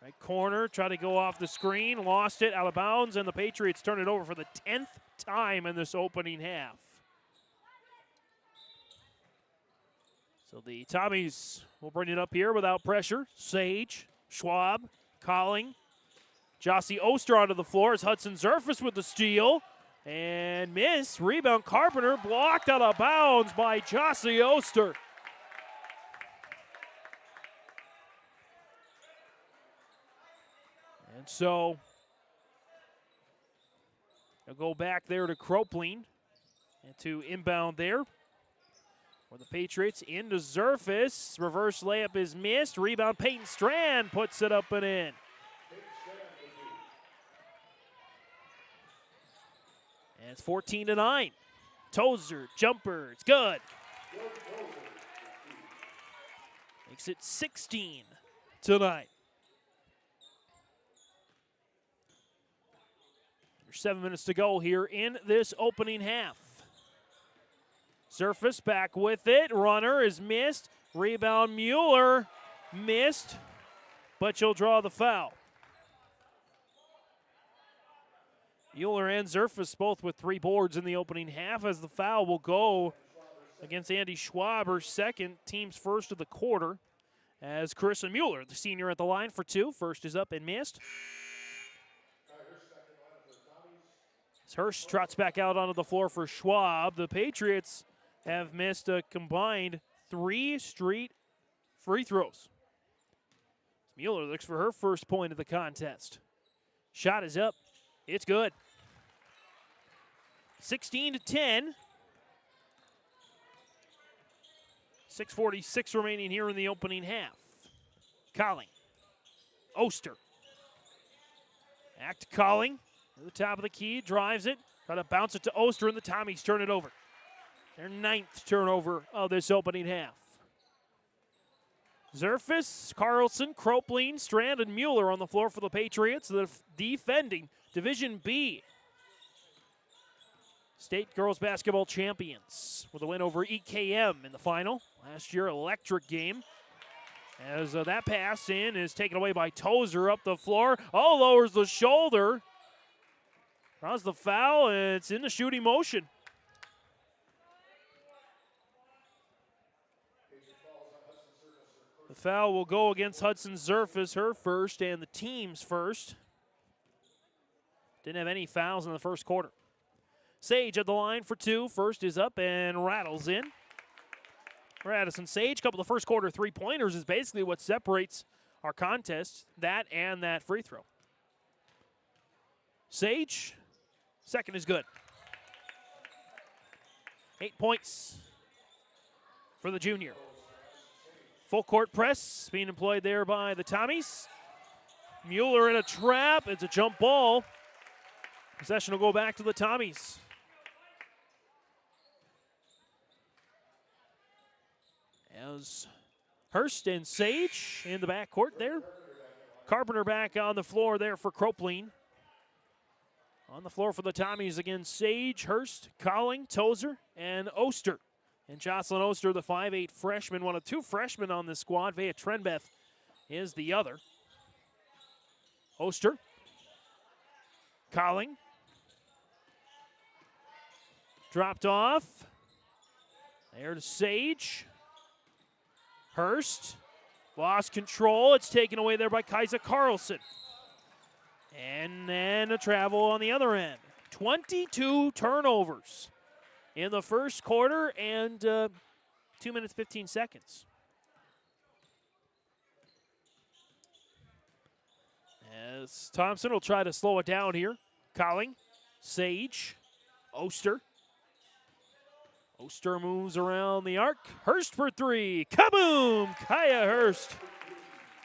right corner, try to go off the screen, lost it, out of bounds, and the Patriots turn it over for the 10th time in this opening half. So the Tommies will bring it up here without pressure. Sage, Schwab, Colling, Jossie Oster onto the floor as Hudson Zerfus with the steal. And miss. Rebound Carpenter blocked out of bounds by Jossie Oster. And so they'll go back there to Cropling and to inbound there. For the Patriots into Zerfus. Reverse layup is missed. Rebound Peyton Strand puts it up and in. And it's 14-9. Tozer, jumper, it's good. Makes it 16 tonight. There's 7 minutes to go here in this opening half. Zerfus back with it. Runner is missed. Rebound Mueller missed, but she'll draw the foul. Mueller and Zerfus both with 3 boards in the opening half, as the foul will go against Andy Schwab, her second, team's first of the quarter, as Carissa Mueller, the senior, at the line for 2. First is up and missed. As Hurst trots back out onto the floor for Schwab, the Patriots have missed a combined 3 straight free throws. Mueller looks for her first point of the contest. Shot is up. It's good. 16-10. 6:46 remaining here in the opening half. Colling. Oster. Back to Colling. To the top of the key, drives it. Try to bounce it to Oster, and the Tommies turn it over. Their 9th turnover of this opening half. Zerfus, Carlson, Kropling, Strand, and Mueller on the floor for the Patriots, the defending Division B State Girls Basketball Champions, with a win over EKM in the final. Last year, electric game. As that pass in is taken away by Tozer up the floor. Oh, lowers the shoulder. Draws the foul, and it's in the shooting motion. The foul will go against Hudson Zerfus, her first, and the team's first. Didn't have any fouls in the first quarter. Sage at the line for 2. First is up and rattles in. Radisson Sage, couple of first quarter 3-pointers is basically what separates our contest, that and that free throw. Sage, second is good. 8 points for the junior. Full court press being employed there by the Tommies. Mueller in a trap. It's a jump ball. Possession will go back to the Tommies. As Hurst and Sage in the backcourt there. Carpenter back on the floor there for Kropling. On the floor for the Tommies again, Sage, Hurst, Colling, Tozer, and Oster. And Jocelyn Oster, the 5'8 freshman, one of 2 freshmen on this squad. Vea Trenbeth is the other. Oster. Colling. Dropped off. There to Sage. Hurst. Lost control. It's taken away there by Kaisa Carlson. And then a travel on the other end. 22 turnovers in the first quarter and 2 minutes, 15 seconds. As Thompson will try to slow it down here. Colling, Sage, Oster. Oster moves around the arc. Hurst for 3. Kaboom! Kaya Hurst.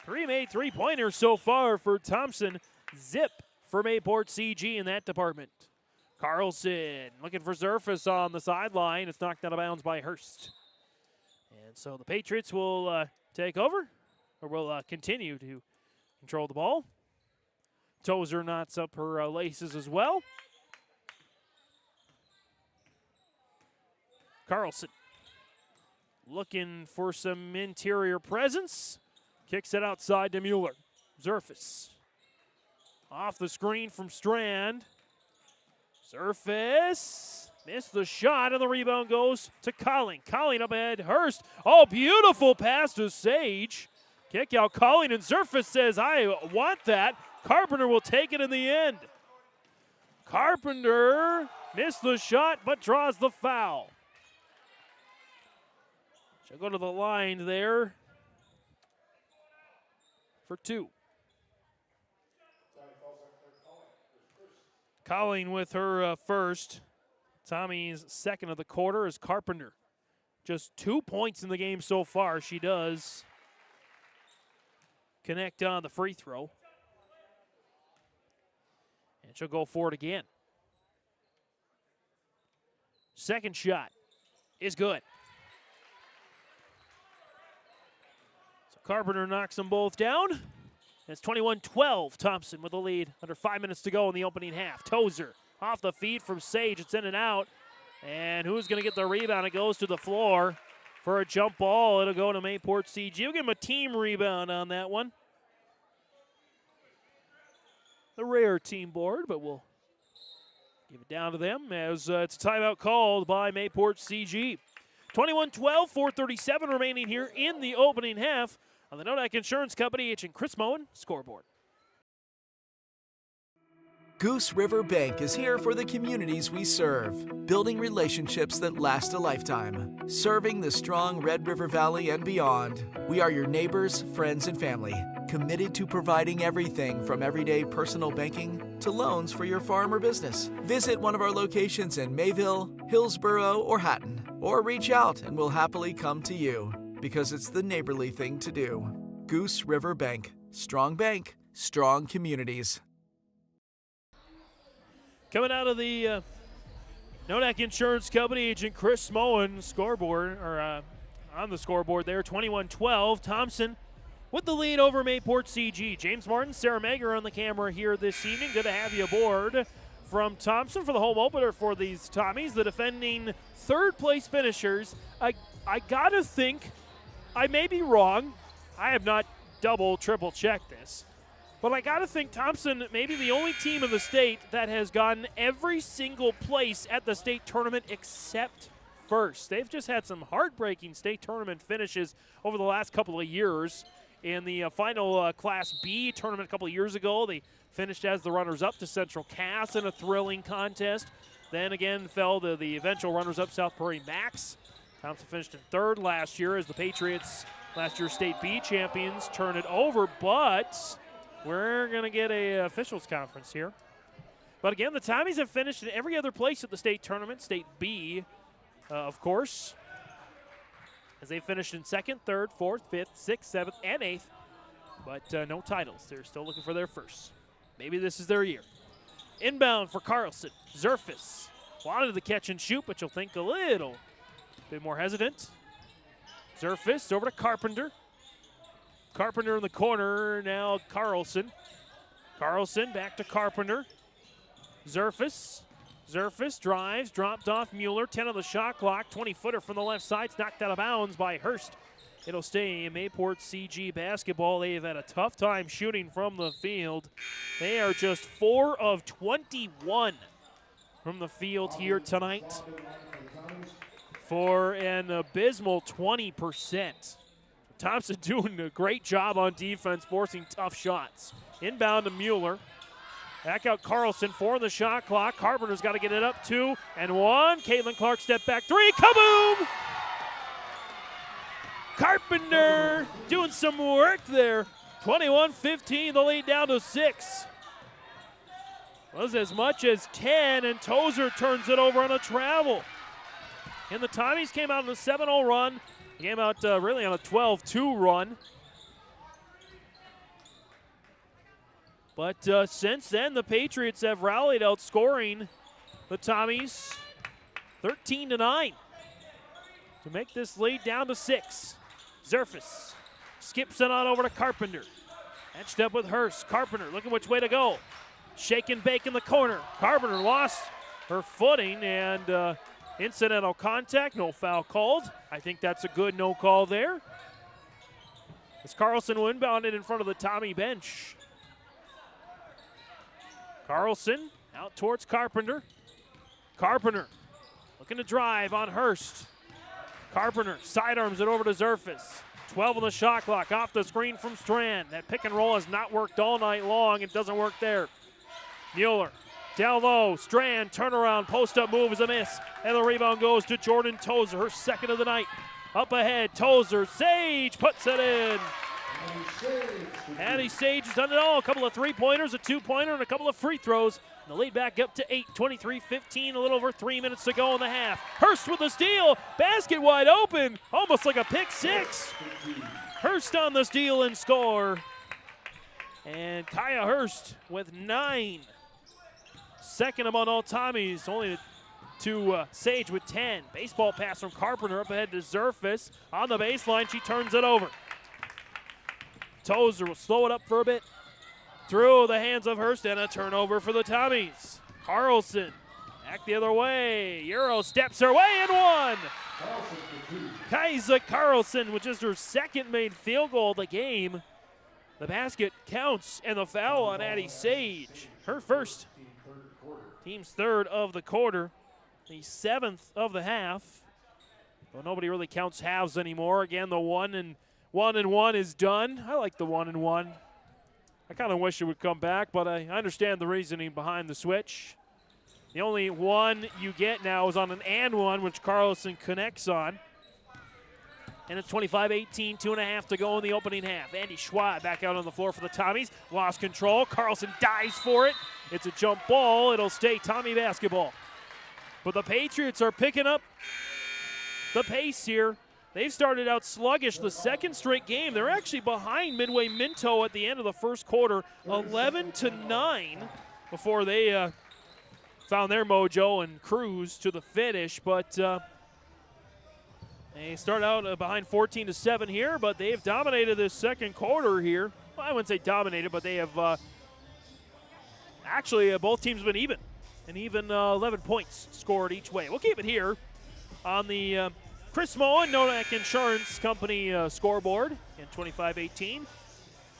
3 made 3-pointers so far for Thompson. Zip for Mayport CG in that department. Carlson looking for Zerfus on the sideline. It's knocked out of bounds by Hurst. And so the Patriots will take over, or will continue to control the ball. Tozer knots up her laces as well. Carlson looking for some interior presence. Kicks it outside to Mueller. Zerfus off the screen from Strand. Zerfus missed the shot, and the rebound goes to Colling. Colling up ahead. Hurst. Oh, beautiful pass to Sage. Kick out Colling, and Zerfus says, I want that. Carpenter will take it in the end. Carpenter missed the shot, but draws the foul. She'll go to the line there for 2. Colling with her first. Tommy's second of the quarter is Carpenter. Just 2 points in the game so far. She does connect on the free throw. And she'll go for it again. Second shot is good. So Carpenter knocks them both down. It's 21-12, Thompson with the lead. Under 5 minutes to go in the opening half. Tozer off the feed from Sage. It's in and out. And who's going to get the rebound? It goes to the floor for a jump ball. It'll go to Mayport CG. We'll give him a team rebound on that one. The rare team board, but we'll Give it down to them as it's a timeout called by Mayport CG. 21-12, 4:37 remaining here in the opening half on the Nodak Insurance Company Agent Chris Moen scoreboard. Goose River Bank is here for the communities we serve, building relationships that last a lifetime. Serving the strong Red River Valley and beyond, we are your neighbors, friends, and family, committed to providing everything from everyday personal banking to loans for your farm or business. Visit one of our locations in Mayville, Hillsborough, or Hatton, or reach out and we'll happily come to you, because it's the neighborly thing to do. Goose River Bank, strong communities. Coming out of the Nodak Insurance Company Agent Chris Moen scoreboard, or on the scoreboard there, 21-12. Thompson with the lead over Mayport CG. James Martin, Sarah Mager on the camera here this evening. Good to have you aboard from Thompson for the home opener for these Tommies, the defending third-place finishers. I gotta think, I may be wrong. I have not double, triple checked this. But I got to think Thompson may be the only team in the state that has gotten every single place at the state tournament except first. They've just had some heartbreaking state tournament finishes over the last couple of years. In the final Class B tournament a couple of years ago, they finished as the runners-up to Central Cass in a thrilling contest. Then again fell to the eventual runners-up South Prairie Max. Thompson finished in third last year as the Patriots, last year's state B champions, turn it over, but we're going to get a officials conference here. But again, the Tommies have finished in every other place at the state tournament, state B, of course, as they finished in second, third, fourth, fifth, sixth, seventh, and eighth, but no titles. They're still looking for their first. Maybe this is their year. Inbound for Carlson. Zerfus wanted the catch and shoot, but you'll think a little bit more hesitant. Zerfus over to Carpenter. Carpenter in the corner, now Carlson. Carlson back to Carpenter. Zerfus drives, dropped off Mueller. 10 on the shot clock, 20-footer from the left side. It's knocked out of bounds by Hurst. It'll stay Mayport CG basketball. They've had a tough time shooting from the field. They are just 4 of 21 from the field here tonight for an abysmal 20%. Thompson doing a great job on defense, forcing tough shots. Inbound to Mueller. Back out Carlson, 4 on the shot clock. Carpenter's got to get it up, 2 and 1. Caitlin Clark step back, 3, kaboom! Carpenter doing some work there. 21-15, the lead down to 6. Was as much as 10, and Tozer turns it over on a travel. And the Tommies came out on a 7-0 run. Came out really on a 12-2 run. But since then, the Patriots have rallied, outscoring the Tommies 13-9 to make this lead down to 6. Zerfus skips it on over to Carpenter. Matched up with Hurst. Carpenter looking which way to go. Shake and bake in the corner. Carpenter lost her footing and incidental contact, no foul called. I think that's a good no call there. As Carlson will inbound it in front of the Tommy bench. Carlson out towards Carpenter. Carpenter looking to drive on Hurst. Carpenter sidearms it over to Zerfus. 12 on the shot clock, off the screen from Strand. That pick and roll has not worked all night long. It doesn't work there. Mueller down low, Strand, turnaround, post-up move is a miss. And the rebound goes to Jordan Tozer, her second of the night. Up ahead, Tozer, Sage puts it in. Addie Sage has done it all. A couple of three-pointers, a two-pointer, and a couple of free throws. And the lead back up to 8, 23-15, a little over 3 minutes to go in the half. Hurst with the steal, basket wide open, almost like a pick six. Hurst on the steal and score. And Kaya Hurst with 9. Second among all Tommies, only to Sage with 10. Baseball pass from Carpenter up ahead to Zerfus. On the baseline, she turns it over. Tozer will slow it up for a bit. Through the hands of Hurst, and a turnover for the Tommies. Carlson back the other way. Euro steps her way and one. Kaisa Carlson with just her second made field goal of the game. The basket counts and the foul on Addie Sage. Her first Team's third of the quarter, the 7th of the half. Well, nobody really counts halves anymore. Again, the 1-1 is done. I like the 1-1. I kind of wish it would come back, but I understand the reasoning behind the switch. The only one you get now is on an and one, which Carlson connects on. And it's 25-18, 2.5 to go in the opening half. Andy Schwab back out on the floor for the Tommies. Lost control. Carlson dives for it. It's a jump ball. It'll stay Tommy basketball. But the Patriots are picking up the pace here. They've started out sluggish the second straight game. They're actually behind Midway Minto at the end of the first quarter, 11-9, before they found their mojo and cruised to the finish. But they start out behind 14-7 here, but they've dominated this second quarter here. Well, I wouldn't say dominated, but they have actually both teams have been even, and even 11 points scored each way. We'll keep it here on the Chris Moen, Nodak Insurance Company scoreboard in 25-18.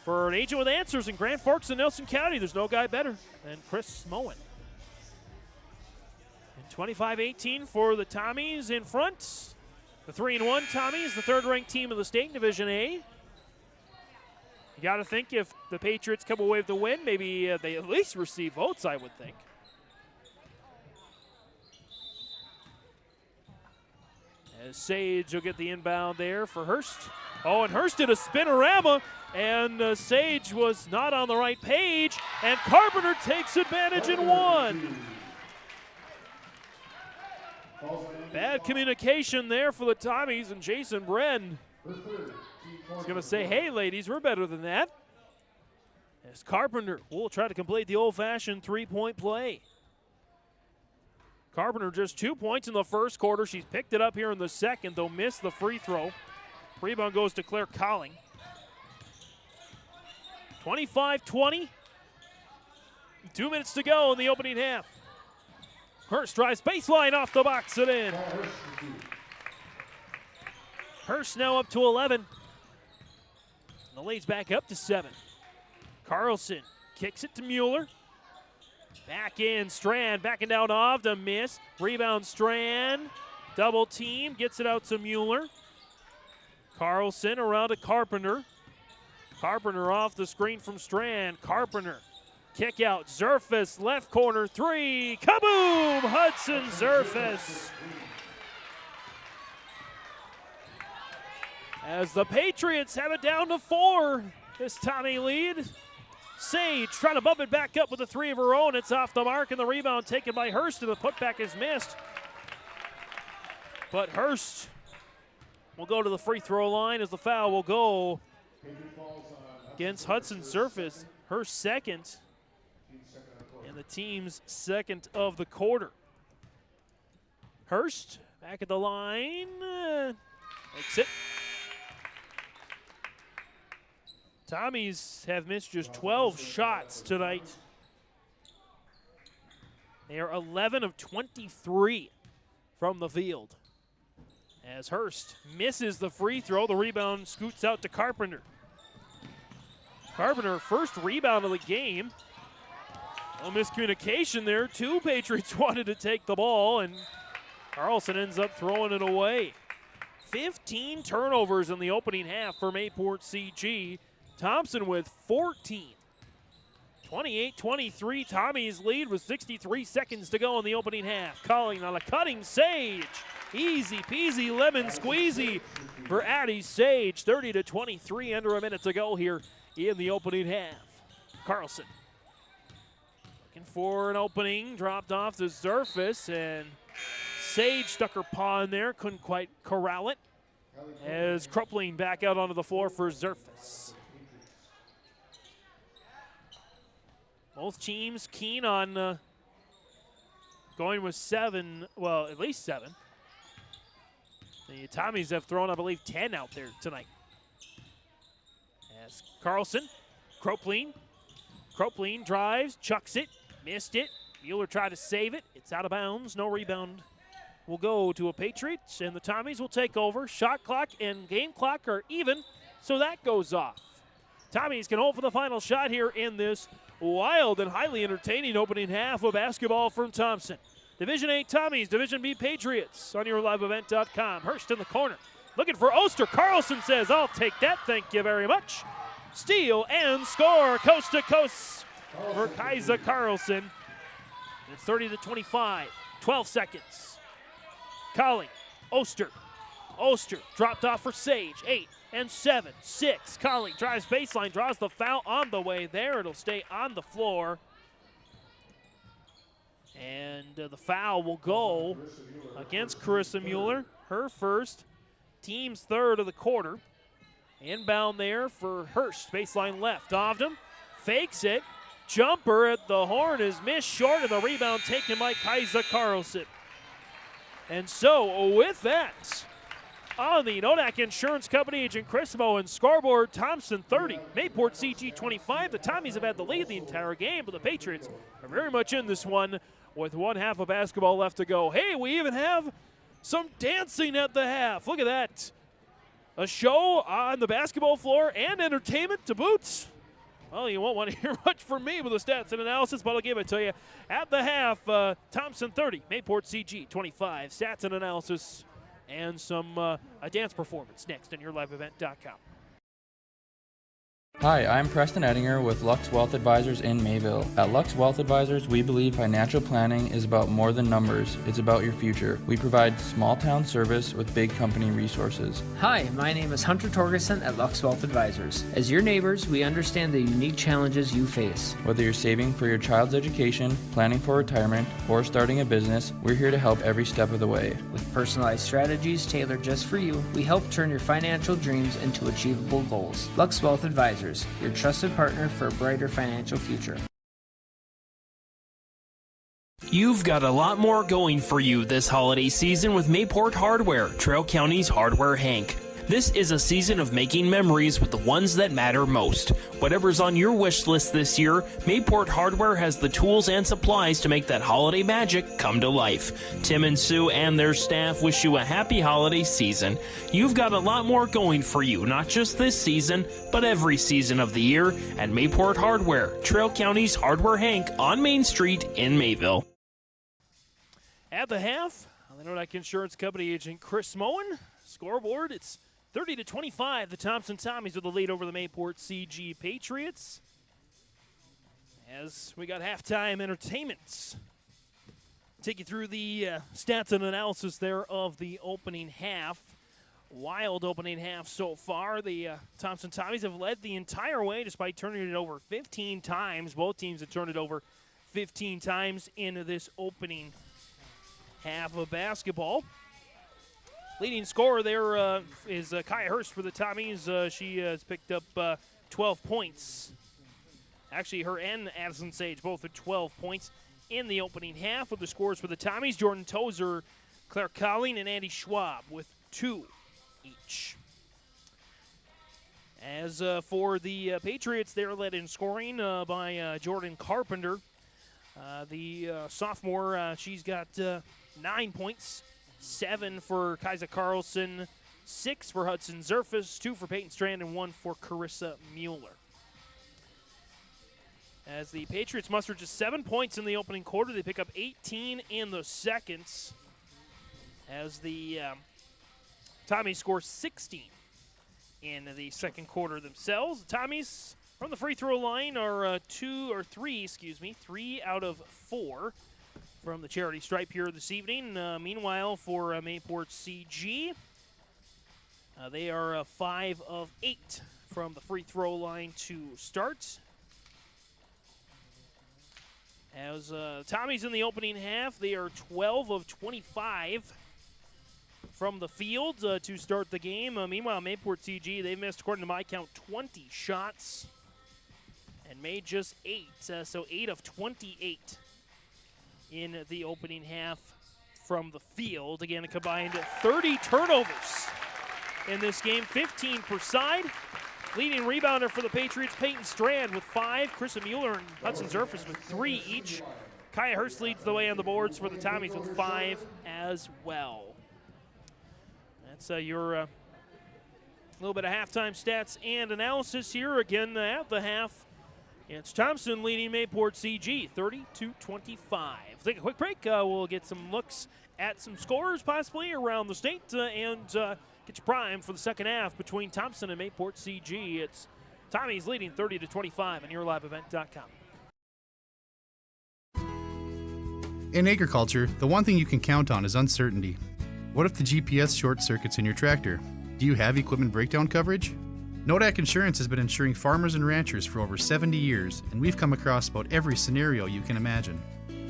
For an agent with answers in Grand Forks and Nelson County, there's no guy better than Chris Moen. And 25-18 for the Tommies in front. The 3-1 Tommies, the third-ranked team of the state in Division A. You got to think if the Patriots come away with the win, maybe they at least receive votes, I would think. As Sage will get the inbound there for Hurst. Oh, and Hurst did a spinorama, and Sage was not on the right page, and Carpenter takes advantage in one. Bad communication there for the Tommies, and Jason Bren is going to say, hey, ladies, we're better than that. As Carpenter will try to complete the old-fashioned three-point play. Carpenter just 2 points in the first quarter. She's picked it up here in the second, though missed the free throw. Rebound goes to Claire Colling. 25-20. 2 minutes to go in the opening half. Hurst drives baseline off the box and in. Hurst now up to 11. The lead's back up to 7. Carlson kicks it to Mueller. Back in, Strand, backing down Avda, miss. Rebound, Strand. Double team, gets it out to Mueller. Carlson around to Carpenter. Carpenter off the screen from Strand. Carpenter, kick out, Zerfus, left corner, three. Kaboom! Hudson Zerfus. As the Patriots have it down to 4, this Tommy lead. Sage trying to bump it back up with a three of her own. It's off the mark, and the rebound taken by Hurst, and the putback is missed. But Hurst will go to the free throw line as the foul will go against Hudson Zerfus, her second, and the team's second of the quarter. Hurst back at the line, makes it. Tommies have missed just 12 shots tonight. They are 11 of 23 from the field. As Hurst misses the free throw, the rebound scoots out to Carpenter. Carpenter, first rebound of the game. A miscommunication there. 2 Patriots wanted to take the ball, and Carlson ends up throwing it away. 15 turnovers in the opening half for Mayport CG. Thompson with 14. 28-23, Tommy's lead with 63 seconds to go in the opening half. Calling on a cutting Sage. Easy peasy lemon squeezy for Addie Sage. 30-23, under a minute to go here in the opening half. Carlson looking for an opening, dropped off to Zerfus, and Sage stuck her paw in there, couldn't quite corral it. As Krupling back out onto the floor for Zerfus. Both teams keen on going with 7, well, at least 7. The Tommies have thrown, I believe, 10 out there tonight. As Carlson, Krupling drives, chucks it, missed it. Mueller tried to save it. It's out of bounds. No rebound will go to a Patriots, and the Tommies will take over. Shot clock and game clock are even, so that goes off. Tommies can hold for the final shot here in this wild and highly entertaining opening half of basketball from Thompson. Division 8 Tommies, Division B Patriots on yourliveevent.com. Hurst in the corner. Looking for Oster. Carlson says, I'll take that, thank you very much. Steal and score, coast to coast for Kaiser Carlson. It's 30-25, 12 seconds. Collie, Oster. Oster dropped off for Sage, 8 and 7, 6. Collie drives baseline, draws the foul on the way there. It'll stay on the floor. And the foul will go against Carissa Mueller, her first, team's third of the quarter. Inbound there for Hurst, baseline left. Ovdom fakes it. Jumper at the horn is missed short, and the rebound taken by Kaiser Carlson. And so with that, on the Nodak Insurance Company, Agent Chris Moen, scoreboard Thompson 30, Mayport CG 25. The Tommies have had the lead the entire game, but the Patriots are very much in this one with one half of basketball left to go. Hey, we even have some dancing at the half. Look at that. A show on the basketball floor and entertainment to boot. Well, you won't want to hear much from me with the stats and analysis, but I'll give it to you. At the half, Thompson 30, Mayport CG 25. Stats and analysis and some a dance performance next on yourliveevent.com. Hi, I'm Preston Ettinger with Lux Wealth Advisors in Mayville. At Lux Wealth Advisors, we believe financial planning is about more than numbers. It's about your future. We provide small town service with big company resources. Hi, my name is Hunter Torgerson at Lux Wealth Advisors. As your neighbors, we understand the unique challenges you face. Whether you're saving for your child's education, planning for retirement, or starting a business, we're here to help every step of the way. With personalized strategies tailored just for you, we help turn your financial dreams into achievable goals. Lux Wealth Advisors, your trusted partner for a brighter financial future. You've got a lot more going for you this holiday season with Mayport Hardware, Trail County's Hardware Hank. This is a season of making memories with the ones that matter most. Whatever's on your wish list this year, Mayport Hardware has the tools and supplies to make that holiday magic come to life. Tim and Sue and their staff wish you a happy holiday season. You've got a lot more going for you, not just this season, but every season of the year at Mayport Hardware, Trail County's Hardware Hank on Main Street in Mayville. At the half, the Nodak Insurance Company agent Chris Moen. Scoreboard, it's 30-25, the Thompson Tommies with the lead over the Mayport CG Patriots. As we got halftime entertainment. Take you through the stats and analysis there of the opening half. Wild opening half so far. The Thompson Tommies have led the entire way despite turning it over 15 times. Both teams have turned it over 15 times in this opening half of basketball. Leading scorer there is Kaya Hurst for the Tommies. She has picked up 12 points. Actually, her and Addison Sage both with 12 points in the opening half. With the scores for the Tommies, Jordan Tozer, Claire Colling, and Andy Schwab with 2 each. As for the Patriots, they're led in scoring by Jordan Carpenter. The sophomore, she's got 9 points. 7 for Kaiser Carlson, 6 for Hudson Zerfus, 2 for Peyton Strand, and 1 for Carissa Mueller. As the Patriots muster just 7 points in the opening quarter, they pick up 18 in the seconds. As the Tommies score 16 in the second quarter themselves. The Tommies from the free throw line are 3 out of 4. From the charity stripe here this evening. Meanwhile, for Mayport CG, they are 5 of 8 from the free throw line to start. As Tommies in the opening half, they are 12 of 25 from the field to start the game. Meanwhile, Mayport CG, they missed, according to my count, 20 shots and made just 8, so 8 of 28. In the opening half from the field. Again, a combined 30 turnovers in this game, 15 per side. Leading rebounder for the Patriots, Peyton Strand with 5. Carissa Mueller and Hudson Zerfus with 3 each. Kaya Hurst leads the way on the boards for the Tommies with 5 as well. That's your little bit of halftime stats and analysis here. Again, at the half, It's Thompson leading Mayport CG 30-25. Take a quick break. We'll get some looks at some scores possibly around the state and get you primed for the second half between Thompson and Mayport CG. It's Tommy's leading 30-25 on YourLiveEvent.com. In agriculture, the one thing you can count on is uncertainty. What if the GPS short circuits in your tractor? Do you have equipment breakdown coverage? Nodak Insurance has been insuring farmers and ranchers for over 70 years, and we've come across about every scenario you can imagine.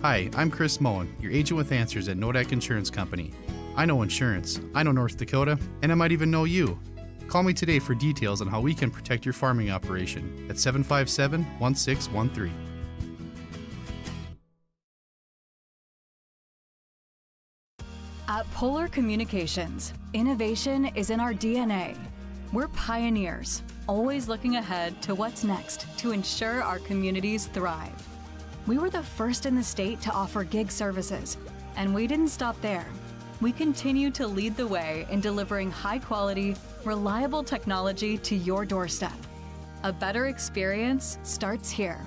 Hi, I'm Chris Moen, your agent with answers at Nodak Insurance Company. I know insurance, I know North Dakota, and I might even know you. Call me today for details on how we can protect your farming operation at 757-1613. At Polar Communications, innovation is in our DNA. We're pioneers, always looking ahead to what's next to ensure our communities thrive. We were the first in the state to offer gig services, and we didn't stop there. We continue to lead the way in delivering high-quality, reliable technology to your doorstep. A better experience starts here.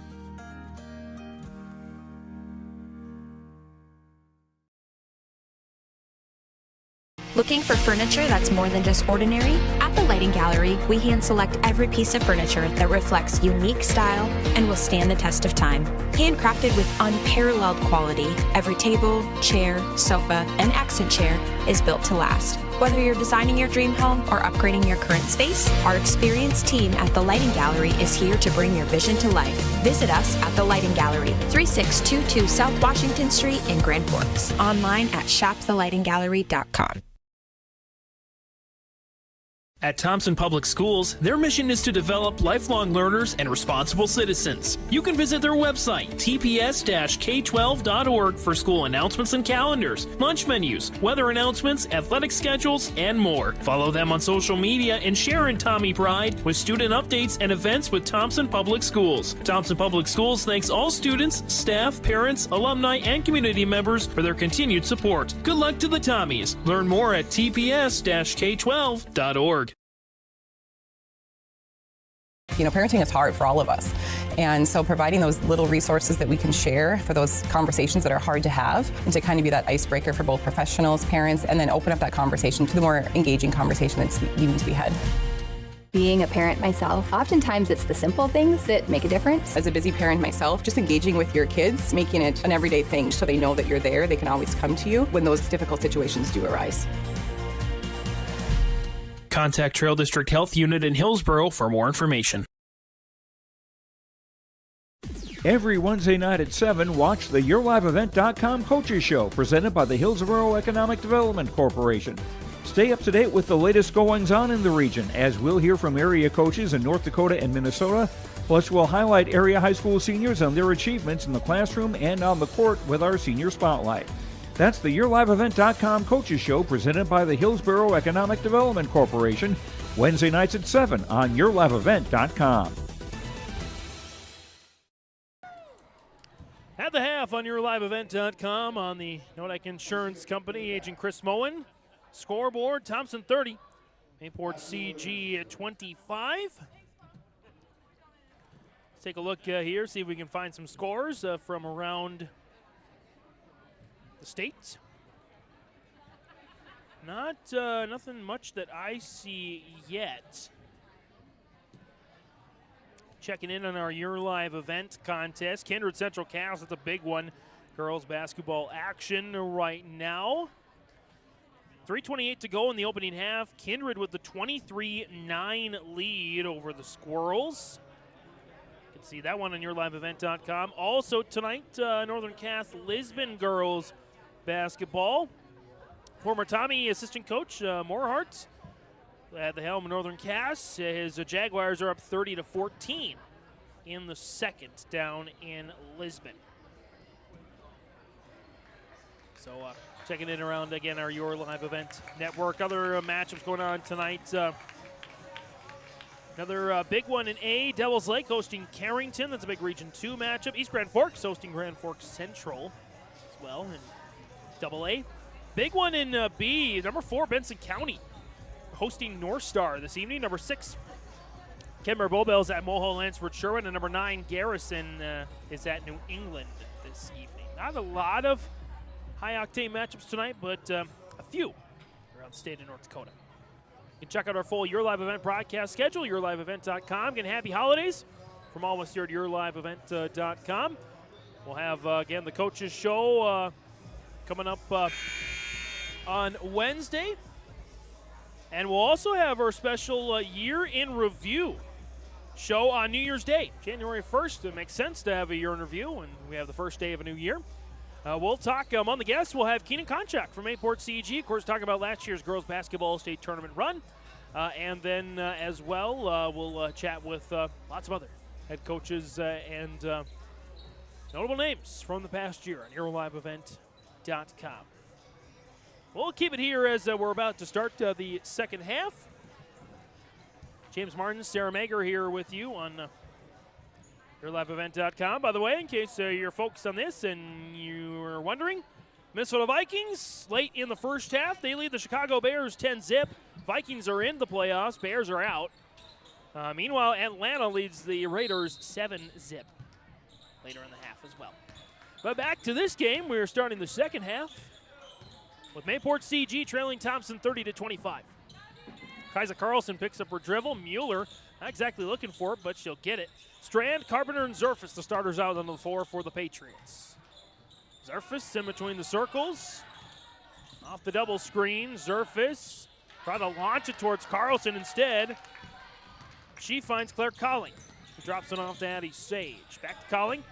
Looking for furniture that's more than just ordinary? At the Lighting Gallery, we hand select every piece of furniture that reflects unique style and will stand the test of time. Handcrafted with unparalleled quality, every table, chair, sofa, and accent chair is built to last. Whether you're designing your dream home or upgrading your current space, our experienced team at the Lighting Gallery is here to bring your vision to life. Visit us at the Lighting Gallery, 3622 South Washington Street in Grand Forks. Online at shopthelightinggallery.com. At Thompson Public Schools, their mission is to develop lifelong learners and responsible citizens. You can visit their website, tps-k12.org, for school announcements and calendars, lunch menus, weather announcements, athletic schedules, and more. Follow them on social media and share in Tommy Pride with student updates and events with Thompson Public Schools. Thompson Public Schools thanks all students, staff, parents, alumni, and community members for their continued support. Good luck to the Tommies. Learn more at tps-k12.org. You know, parenting is hard for all of us. And so providing those little resources that we can share for those conversations that are hard to have, and to kind of be that icebreaker for both professionals, parents, and then open up that conversation to the more engaging conversation that's needing to be had. Being a parent myself, oftentimes it's the simple things that make a difference. As a busy parent myself, just engaging with your kids, making it an everyday thing so they know that you're there, they can always come to you when those difficult situations do arise. Contact Trail District Health Unit in Hillsboro for more information. Every Wednesday night at 7, watch the YourLiveEvent.com Coaches Show presented by the Hillsboro Economic Development Corporation. Stay up to date with the latest goings-on in the region, as we'll hear from area coaches in North Dakota and Minnesota. Plus, we'll highlight area high school seniors on their achievements in the classroom and on the court with our Senior Spotlight. That's the YourLiveEvent.com Coaches Show presented by the Hillsboro Economic Development Corporation, Wednesday nights at 7 on YourLiveEvent.com. At the half on YourLiveEvent.com on the Nodak Insurance Company, Agent Chris Moen. Scoreboard, Thompson 30, Mayport CG at 25. Let's take a look here, see if we can find some scores from around the state. Nothing much that I see yet. Checking in on our Your Live event contest. Kindred Central Cass, that's a big one. Girls basketball action right now. 3:28 to go in the opening half. Kindred with the 23-9 lead over the Squirrels. You can see that one on YourLiveEvent.com. Also tonight, Northern Cass Lisbon girls basketball. Former Tommy assistant coach Morehart at the helm of Northern Cass. His Jaguars are up 30-14 in the second down in Lisbon. So checking in around, again, our Your Live Event network. Other matchups going on tonight. Another big one in A, Devils Lake hosting Carrington. That's a big Region 2 matchup. East Grand Forks hosting Grand Forks Central as well in Double A. Big one in B, number 4, Benson County hosting North Star this evening. Number 6, Kenmore Bowbells at Mulholland Lansford Sherwin, and number 9 Garrison is at New England this evening. Not a lot of high-octane matchups tonight, but a few around the state of North Dakota. You can check out our full Your Live Event broadcast schedule, yourliveevent.com. Again, happy holidays from all of us here at yourliveevent.com. We'll have, again, the coaches show coming up on Wednesday. And we'll also have our special year in review show on New Year's Day, January 1st. It makes sense to have a year in review when we have the first day of a new year. We'll talk among the guests. We'll have Keenan Konchak from Mayport CG, of course, talking about last year's girls basketball state tournament run. And then as well, we'll chat with lots of other head coaches and notable names from the past year on YourLiveEvent.com. We'll keep it here as we're about to start the second half. James Martin, Sarah Mager here with you on YourLiveEvent.com. By the way, in case you're focused on this and you're wondering, Minnesota Vikings late in the first half. They lead the Chicago Bears 10-zip. Vikings are in the playoffs. Bears are out. Meanwhile, Atlanta leads the Raiders 7-zip later in the half as well. But back to this game. We're starting the second half with Mayport CG trailing Thompson 30-25. Kaisa Carlson picks up her dribble. Mueller, not exactly looking for it, but she'll get it. Strand, Carpenter, and Zerfus, the starters out on the floor for the Patriots. Zerfus in between the circles. Off the double screen, Zerfus try to launch it towards Carlson instead. She finds Claire Colling, who drops it off to Addie Sage. Back to Colling.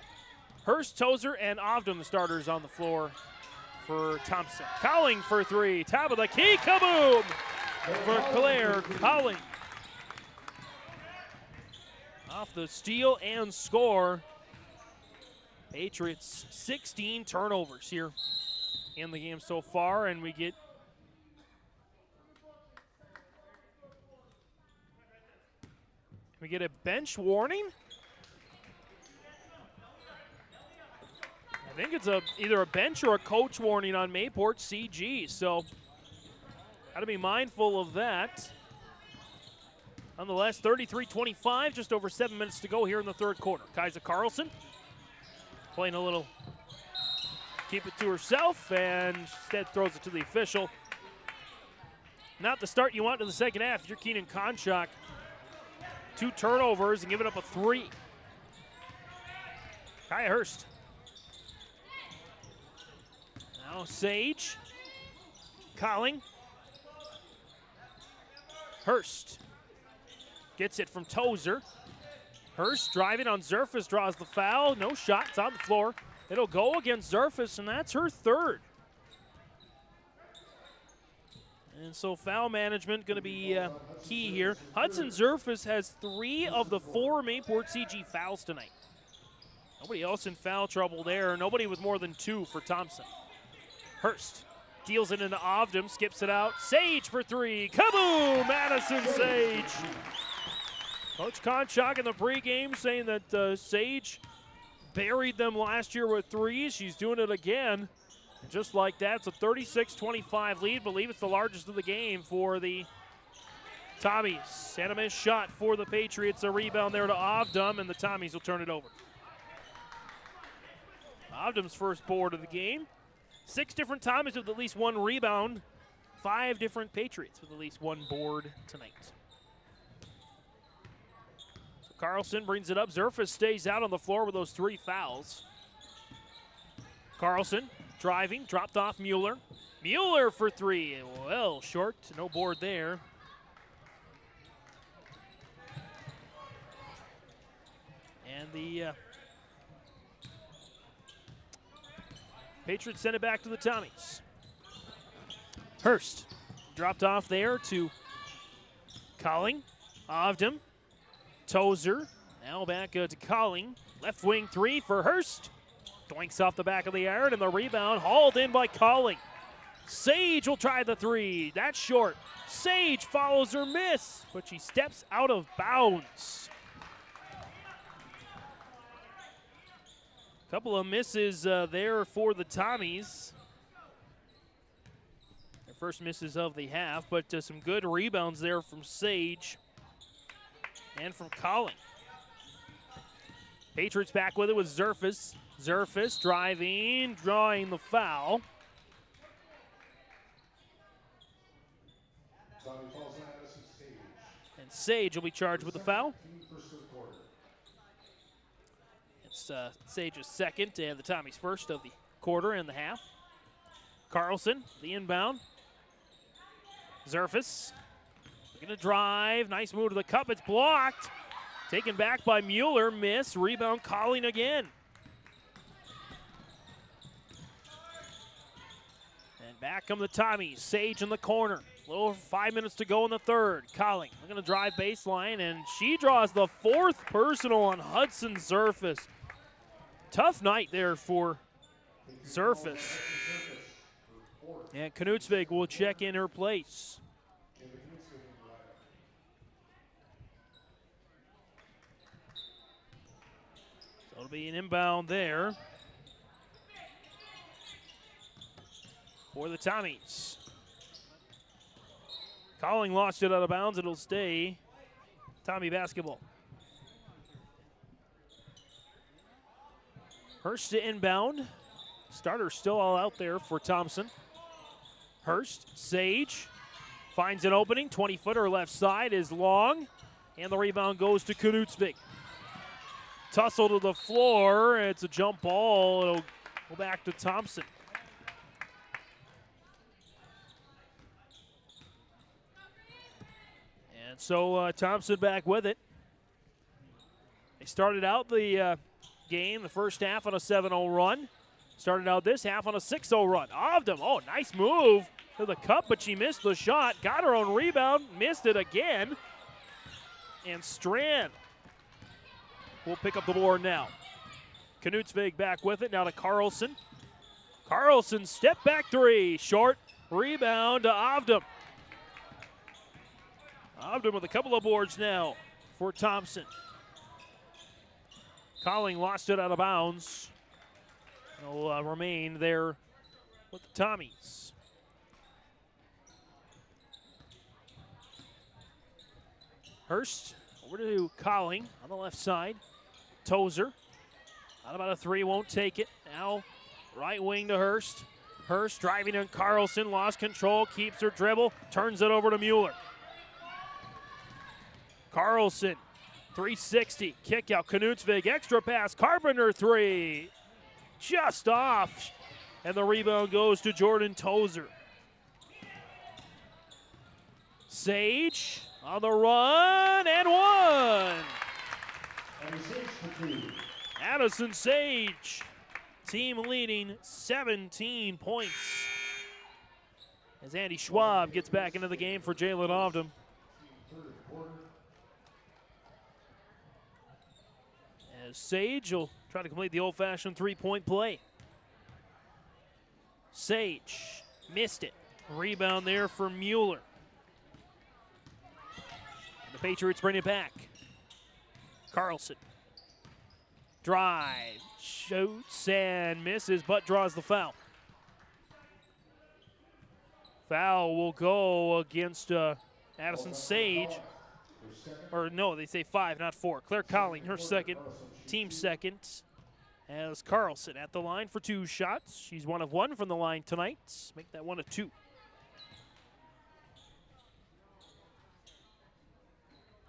Hurst, Tozer, and Ovdom, the starters on the floor for Thompson. Colling for three. Top of the key. Kaboom! For Claire Colling. Off the steal and score. Patriots 16 turnovers here in the game so far, and we get a bench warning. I think it's either a bench or a coach warning on Mayport CG, so got to be mindful of that. Nonetheless, 33-25, just over 7 minutes to go here in the third quarter. Kaisa Carlson playing a little keep it to herself, and instead throws it to the official. Not the start you want to the second half. You're Keenan Konchak. 2 turnovers and giving up a 3. Kaya Hurst. Now Sage. Colling. Hurst gets it from Tozer. Hurst driving on Zerfus, draws the foul. No shot, it's on the floor. It'll go against Zerfus, and that's her third. And so foul management going to be key here. Hudson Zerfus has 3 of the 4 Mayport CG fouls tonight. Nobody else in foul trouble there. Nobody with more than 2 for Thompson. Hurst deals it into Ovdom, skips it out. Sage for 3. Kaboom! Madison Sage. Coach Konchak in the pregame saying that Sage buried them last year with 3s. She's doing it again. And just like that, it's a 36-25 lead. Believe it's the largest of the game for the Tommies. And a missed shot for the Patriots. A rebound there to Ovdom, and the Tommies will turn it over. Ovdom's first board of the game. 6 different Tommies with at least 1 rebound. 5 different Patriots with at least 1 board tonight. So Carlson brings it up. Zerfus stays out on the floor with those 3 fouls. Carlson driving, dropped off Mueller. Mueller for 3. Well, short, no board there. And the Patriots send it back to the Tommies. Hurst dropped off there to Colling. Ovdom. Tozer. Now back to Colling. Left wing 3 for Hurst. Doinks off the back of the iron, and the rebound hauled in by Colling. Sage will try the 3. That's short. Sage follows her miss, but she steps out of bounds. Couple of misses there for the Tommies. Their first misses of the half, but some good rebounds there from Sage. and from Colling. Patriots back with it with Zerfus. Zerfus driving, drawing the foul. And Sage will be charged with the foul. It's Sage's second and the Tommy's first of the quarter and the half. Carlson, the inbound. Zerfus looking to drive. Nice move to the cup. It's blocked. Taken back by Mueller. Miss. Rebound Colling again. And back come the Tommies. Sage in the corner. A little over 5 minutes to go in the third. Colling looking to drive baseline, and she draws the fourth personal on Hudson Zerfus. Tough night there for Zerfus. And Knutsvik will check in her place. So it'll be an inbound there for the Tommies. Colling lost it out of bounds. It'll stay Tommy basketball. Hurst to inbound. Starter still all out there for Thompson. Hurst, Sage, finds an opening. 20-footer left side is long, and the rebound goes to Knutsvik. Tussle to the floor. It's a jump ball. It'll go back to Thompson. And so Thompson back with it. They started out the game, the first half, on a 7-0 run. Started out this half on a 6-0 run. Ovdom, oh, nice move to the cup, but she missed the shot. Got her own rebound, missed it again. And Strand will pick up the board now. Knutsvik back with it, now to Carlson. Carlson, step back three, short, rebound to Ovdom. Ovdom with a couple of boards now for Thompson. Colling lost it out of bounds. It'll remain there with the Tommies. Hurst over to Colling on the left side. Tozer, not about a three, won't take it. Now right wing to Hurst. Hurst driving on Carlson, lost control, keeps her dribble, turns it over to Mueller. Carlson, 360, kick out, Knutsvik, extra pass, Carpenter three. Just off, and the rebound goes to Jordan Tozer. Sage on the run, and one. Addison Sage, team leading 17 points. As Andy Schwab gets back into the game for Jalen Ovdom. As Sage will try to complete the old-fashioned three-point play. Sage missed it. Rebound there for Mueller. The Patriots bring it back. Carlson. Drive, shoots, and misses, but draws the foul. Foul will go against Addison Sage. Or no, they say 5, not 4. Claire Colling, her second, team second, as Carlson at the line for 2 shots. She's 1 of 1 from the line tonight. Make that 1 of 2.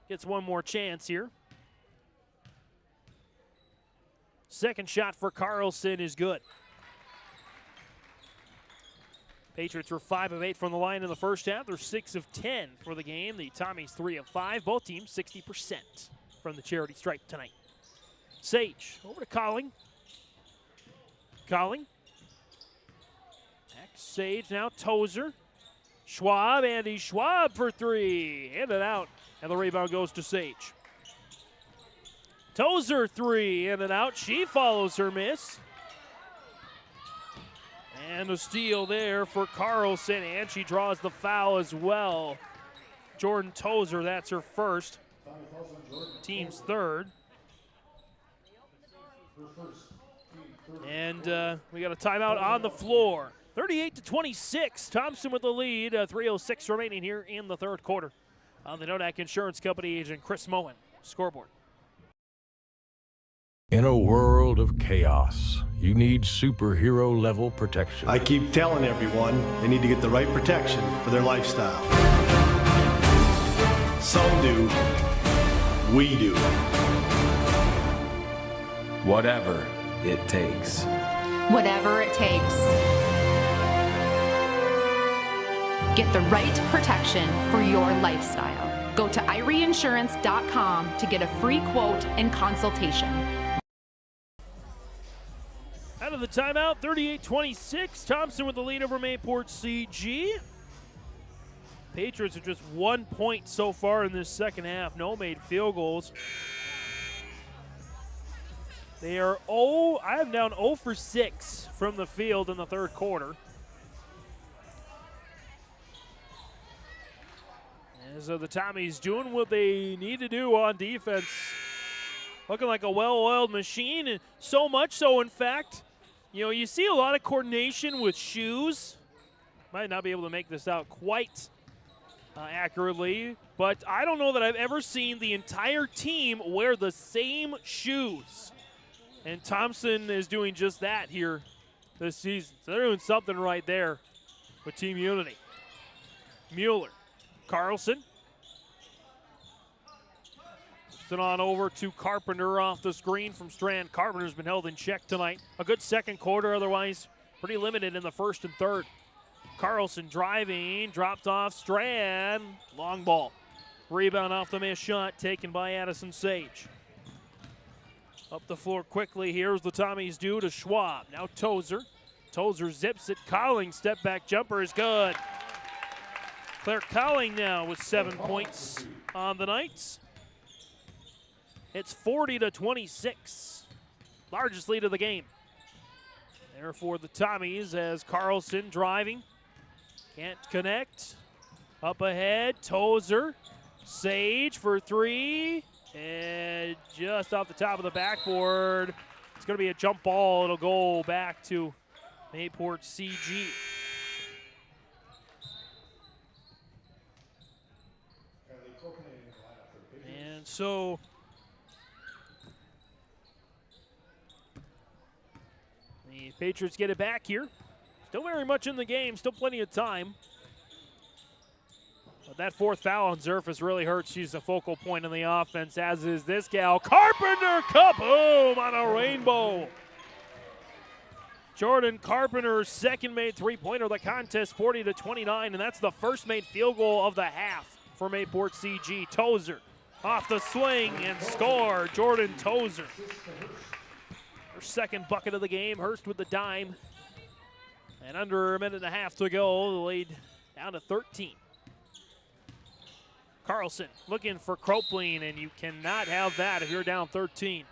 Gets one more chance here. Second shot for Carlson is good. Patriots were 5 of 8 from the line in the first half. They're 6 of 10 for the game. The Tommies 3 of 5. Both teams 60% from the charity stripe tonight. Sage over to Colling. Colling. Back to Sage now. Tozer. Schwab. Andy Schwab for 3. In and out. And the rebound goes to Sage. Tozer 3. In and out. She follows her miss. And a steal there for Carlson, and she draws the foul as well. Jordan Tozer, that's her first. Team's third. And we got a timeout on the floor. 38-26, Thompson with the lead. 3:06 remaining here in the third quarter. On the Nodak Insurance Company agent Chris Moen. Scoreboard. In a world of chaos, you need superhero-level protection. I keep telling everyone they need to get the right protection for their lifestyle. Some do. We do. Whatever it takes. Whatever it takes. Get the right protection for your lifestyle. Go to IRIinsurance.com to get a free quote and consultation. Out of the timeout, 38-26. Thompson with the lead over Mayport CG. Patriots are just 1 point so far in this second half. No made field goals. They are I have down 0 for 6 from the field in the third quarter. And so the Tommies doing what they need to do on defense. Looking like a well-oiled machine, and so much so, in fact, you see a lot of coordination with shoes. Might not be able to make this out quite accurately, but I don't know that I've ever seen the entire team wear the same shoes. And Thompson is doing just that here this season. So they're doing something right there with team unity. Mueller, Carlson. It on over to Carpenter off the screen from Strand. Carpenter's been held in check tonight. A good second quarter, otherwise pretty limited in the first and third. Carlson driving, dropped off Strand. Long ball. Rebound off the missed shot taken by Addison Sage. Up the floor quickly. Here's the Tommies do to Schwab. Now Tozer. Tozer zips it. Colling step back jumper is good. Claire Colling now with 7 points on the night. It's 40-26. Largest lead of the game. There for the Tommies as Carlson driving. Can't connect. Up ahead, Tozer. Sage for three. And just off the top of the backboard. It's going to be a jump ball. It'll go back to Mayport CG. And so the Patriots get it back here. Still very much in the game, still plenty of time. But that fourth foul on Zerfus really hurts. She's the focal point in the offense, as is this gal. Carpenter, kaboom, on a rainbow. Jordan Carpenter's second made three-pointer of the contest, 40-29, and that's the first made field goal of the half for Mayport CG. Tozer off the swing and score. Jordan Tozer. Her second bucket of the game. Hurst with the dime. And under a minute and a half to go, the lead down to 13. Carlson looking for Cropling, and you cannot have that if you're down 13.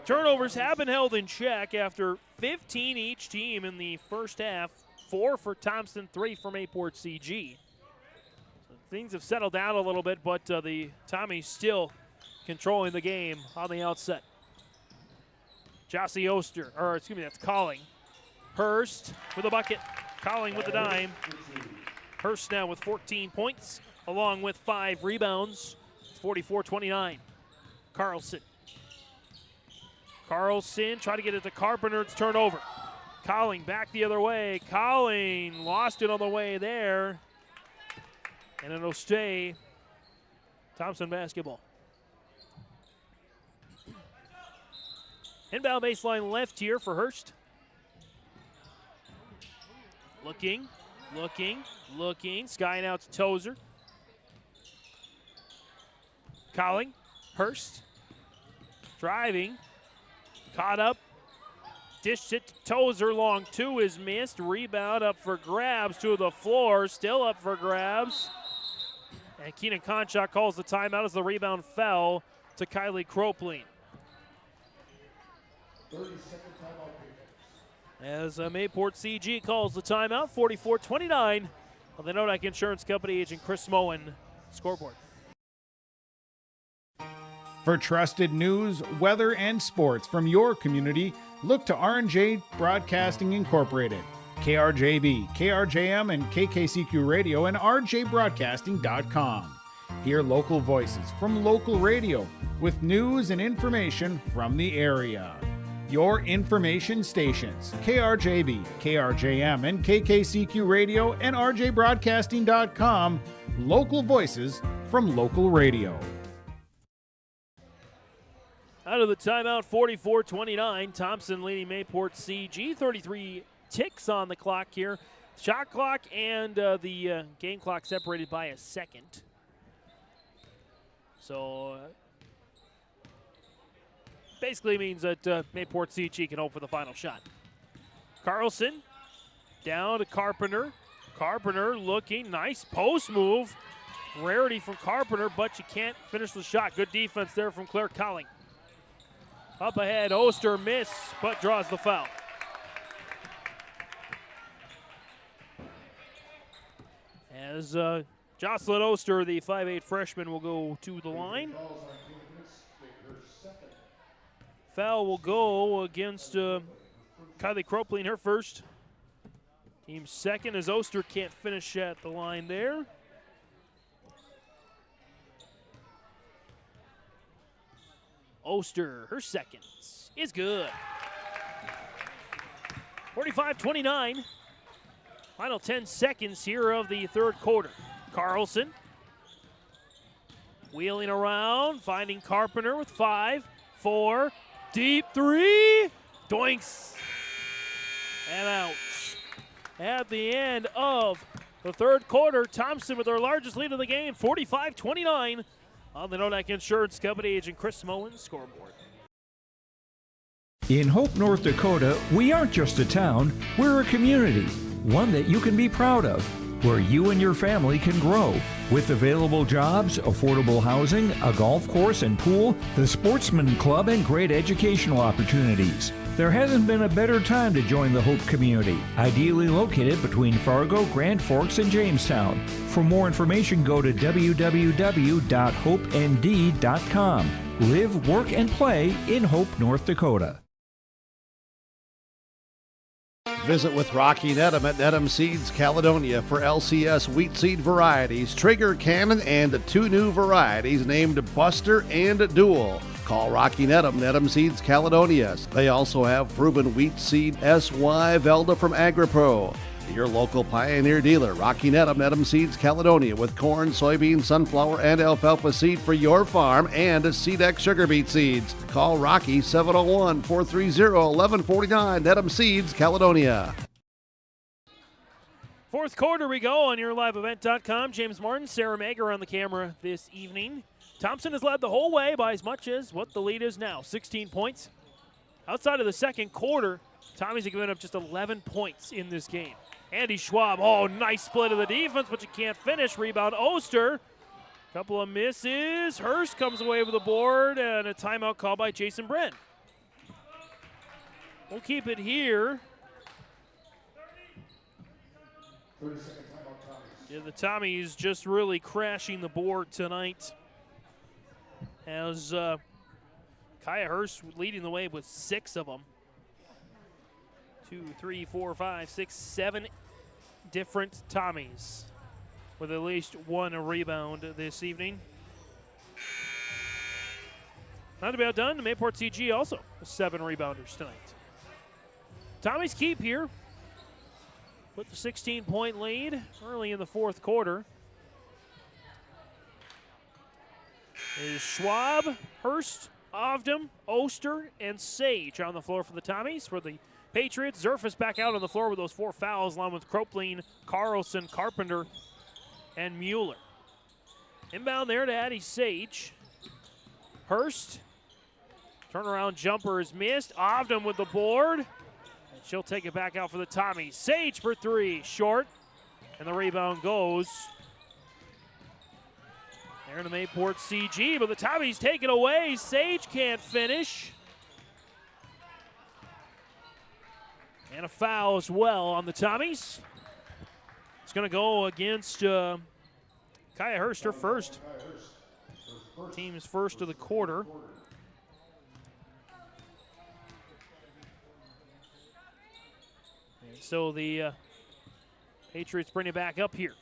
Turnovers have been held in check after 15 each team in the first half. 4 for Thompson, 3 for Mayport CG. So things have settled down a little bit, but the Tommies still controlling the game on the outset. Jossie Oster, or excuse me, that's Colling. Hurst with a bucket. Colling with the dime. Hurst now with 14 points, along with 5 rebounds. 44-29. Carlson. Carlson try to get it to Carpenter. It's turnover. Colling back the other way. Colling lost it on the way there. And it'll stay Thompson basketball. Inbound baseline left here for Hurst. Looking. Skying out to Tozer. Colling. Hurst. Driving. Caught up. Dished it to Tozer. Long two is missed. Rebound up for grabs to the floor. Still up for grabs. And Keenan Conchak calls the timeout as the rebound fell to Kylie Cropling. 30-second timeout. As Mayport CG calls the timeout, 44-29 on the Nodak Insurance Company agent Chris Moen scoreboard. For trusted news, weather, and sports from your community, look to R&J Broadcasting Incorporated, KRJB, KRJM, and KKCQ Radio, and rjbroadcasting.com. Hear local voices from local radio with news and information from the area. Your information stations, KRJB, KRJM, and KKCQ Radio and RJBroadcasting.com. Local voices from local radio. Out of the timeout, 44-29. Thompson leading Mayport CG. 33 ticks on the clock here. Shot clock and the game clock separated by a second. So basically means that Mayport CG can hope for the final shot. Carlson down to Carpenter. Carpenter looking, nice post move. Rarity from Carpenter, but you can't finish the shot. Good defense there from Claire Colling. Up ahead, Oster miss, but draws the foul. As Jocelyn Oster, the 5'8 freshman, will go to the line. Foul will go against Kylie Cropley, her first. Team second, as Oster can't finish at the line there. Oster, her second, is good. 45-29. Final 10 seconds here of the third quarter. Carlson wheeling around, finding Carpenter with 5, 4, deep 3, doinks, and out. At the end of the third quarter, Thompson with their largest lead of the game, 45-29 on the Nodak Insurance Company agent Chris Moen scoreboard. In Hope, North Dakota, we aren't just a town, we're a community, one that you can be proud of, where you and your family can grow. With available jobs, affordable housing, a golf course and pool, the Sportsman Club, and great educational opportunities. There hasn't been a better time to join the Hope community, ideally located between Fargo, Grand Forks, and Jamestown. For more information, go to www.hopend.com. Live, work, and play in Hope, North Dakota. Visit with Rocky Nedham at Nedham Seeds Caledonia for LCS wheat seed varieties, Trigger, Cannon, and 2 new varieties named Buster and Dual. Call Rocky Nedham, Nedham Seeds Caledonia. They also have proven wheat seed SY Velda from AgriPro. Your local Pioneer dealer, Rocky Nedham, Nedham Seeds Caledonia, with corn, soybean, sunflower, and alfalfa seed for your farm and Seedex sugar beet seeds. Call Rocky 701-430-1149, Nedham Seeds Caledonia. Fourth quarter we go on YourLiveEvent.com. James Martin, Sarah Mager on the camera this evening. Thompson has led the whole way by as much as what the lead is now, 16 points. Outside of the second quarter, Tommy's given up just 11 points in this game. Andy Schwab, oh, nice split of the defense, but you can't finish. Rebound, Oster. Couple of misses. Hurst comes away with the board, and a timeout call by Jason Bren. We'll keep it here. Yeah, the Tommies just really crashing the board tonight. As Kaya Hurst leading the way with 6 of them. 2, 3, 4, 5, 6, 7 different Tommies with at least 1 rebound this evening. Not about done. Mayport CG also with 7 rebounders tonight. Tommies keep here with the 16-point lead early in the fourth quarter. Is Schwab, Hurst, Ovdam, Oster, and Sage on the floor for the Tommies. For the Patriots, Zerfus back out on the floor with those 4 fouls, along with Kropling, Carlson, Carpenter, and Mueller. Inbound there to Addie Sage. Hurst, turnaround jumper is missed. Ovdam with the board, and she'll take it back out for the Tommies. Sage for 3, short, and the rebound goes there to Mayport CG, but the Tommies take it away. Sage can't finish. And a foul as well on the Tommies. It's going to go against Kaya Hurst, her first. Team's first of the quarter. And so the Patriots bring it back up here.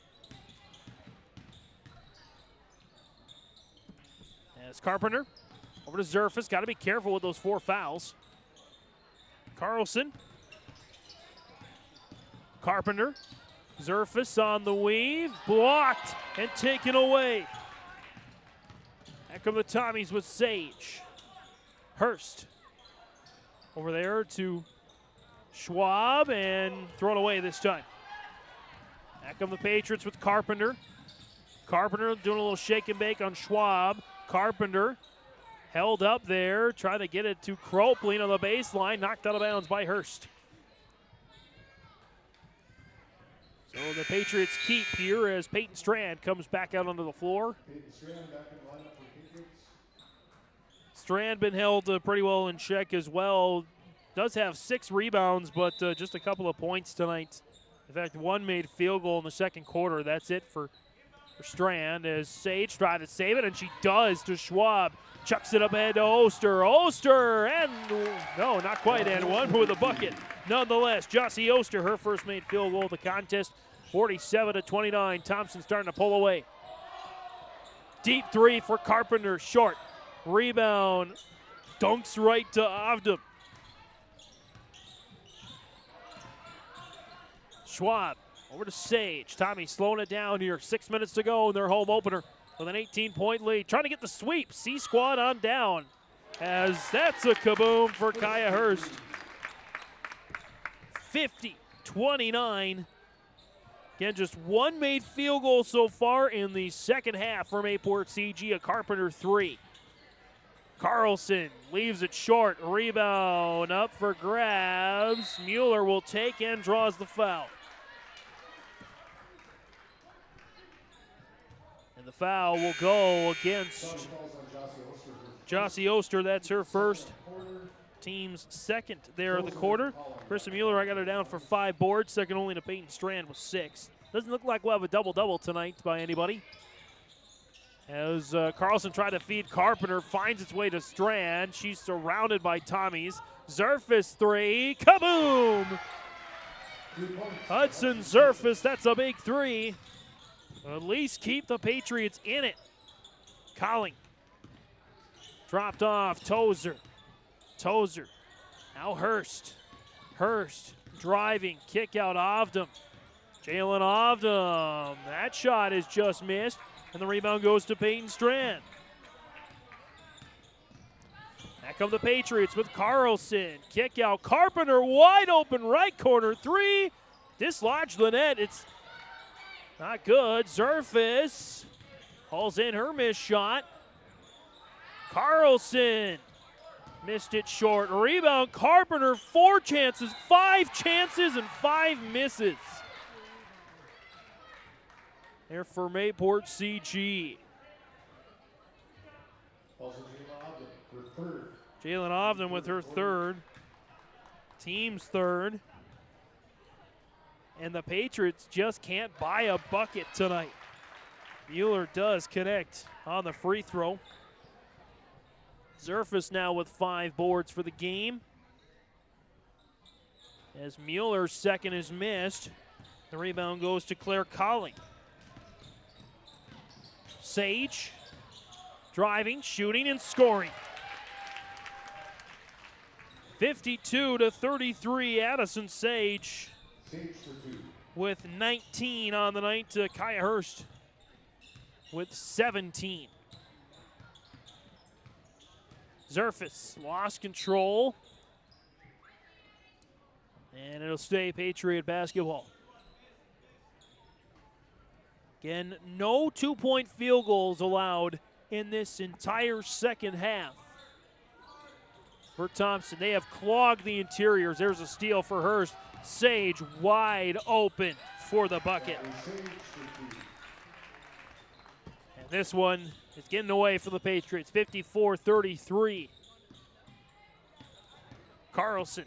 As Carpenter over to Zerfus. Got to be careful with those 4 fouls. Carlson. Carpenter. Zerfus on the weave. Blocked and taken away. Back come the Tommies with Sage. Hurst. Over there to Schwab and thrown away this time. Back come the Patriots with Carpenter. Carpenter doing a little shake and bake on Schwab. Carpenter held up there, trying to get it to Cropling on the baseline, knocked out of bounds by Hurst. So the Patriots keep here as Peyton Strand comes back out onto the floor. Strand been held pretty well in check as well. Does have 6 rebounds, but just a couple of points tonight. In fact, 1 made field goal in the second quarter. That's it for Strand as Sage tried to save it, and she does to Schwab. Chucks it up ahead to Oster. Oster, and no, not quite, and one with a bucket. Nonetheless, Jossie Oster, her first made field goal of the contest, 47-29. Thompson starting to pull away. Deep 3 for Carpenter, short. Rebound, dunks right to Avdum. Schwab over to Sage. Tommy slowing it down here. 6 minutes to go in their home opener with an 18-point lead. Trying to get the sweep. C-Squad on down as that's a kaboom for Kaya Hurst. 50-29. Again, just 1 made field goal so far in the second half for Mayport CG, a Carpenter 3. Carlson leaves it short. Rebound up for grabs. Mueller will take and draws the foul. And the foul will go against Jossie Oster. That's her first. Team's second there in the quarter. Krista Mueller, I got her down for 5 boards, second only to Peyton Strand with 6. Doesn't look like we'll have a double-double tonight by anybody. As Carlson tried to feed Carpenter, finds its way to Strand. She's surrounded by Tommies. Zerfus 3, kaboom! Hudson Zerfus, that's a big 3. At least keep the Patriots in it. Colling. Dropped off, Tozer. Tozer. Now Hurst. Hurst driving, kick out Avdum. Jalen Avdum. That shot is just missed, and the rebound goes to Peyton Strand. Back come the Patriots with Carlson. Kick out, Carpenter wide open right corner 3. Dislodged the net. It's not good. Zerfus hauls in her missed shot. Carlson missed it short. Rebound, Carpenter, 4 chances, 5 chances, and 5 misses. There for Mayport CG. Jalen Ovden with her 3rd. Team's 3rd. And the Patriots just can't buy a bucket tonight. Mueller does connect on the free throw. Zerfus now with 5 boards for the game. As Mueller's second is missed, the rebound goes to Claire Colling. Sage driving, shooting, and scoring. 52-33, Addison Sage with 19 on the night to Kaya Hurst with 17. Zerfus lost control. And it'll stay Patriot basketball. Again, no 2-point field goals allowed in this entire second half for Thompson. They have clogged the interiors. There's a steal for Hurst. Sage wide open for the bucket. And this one is getting away for the Patriots. 54-33. Carlson.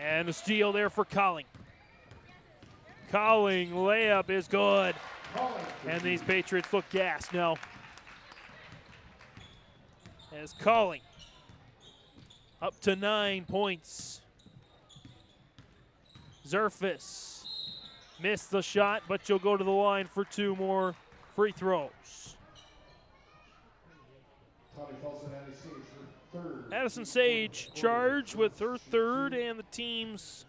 And a steal there for Colling. Colling layup is good. And these Patriots look gassed now. As Colling up to 9 points. Zerfus missed the shot, but you'll go to the line for 2 more free throws. Addison Sage charged with her third and the team's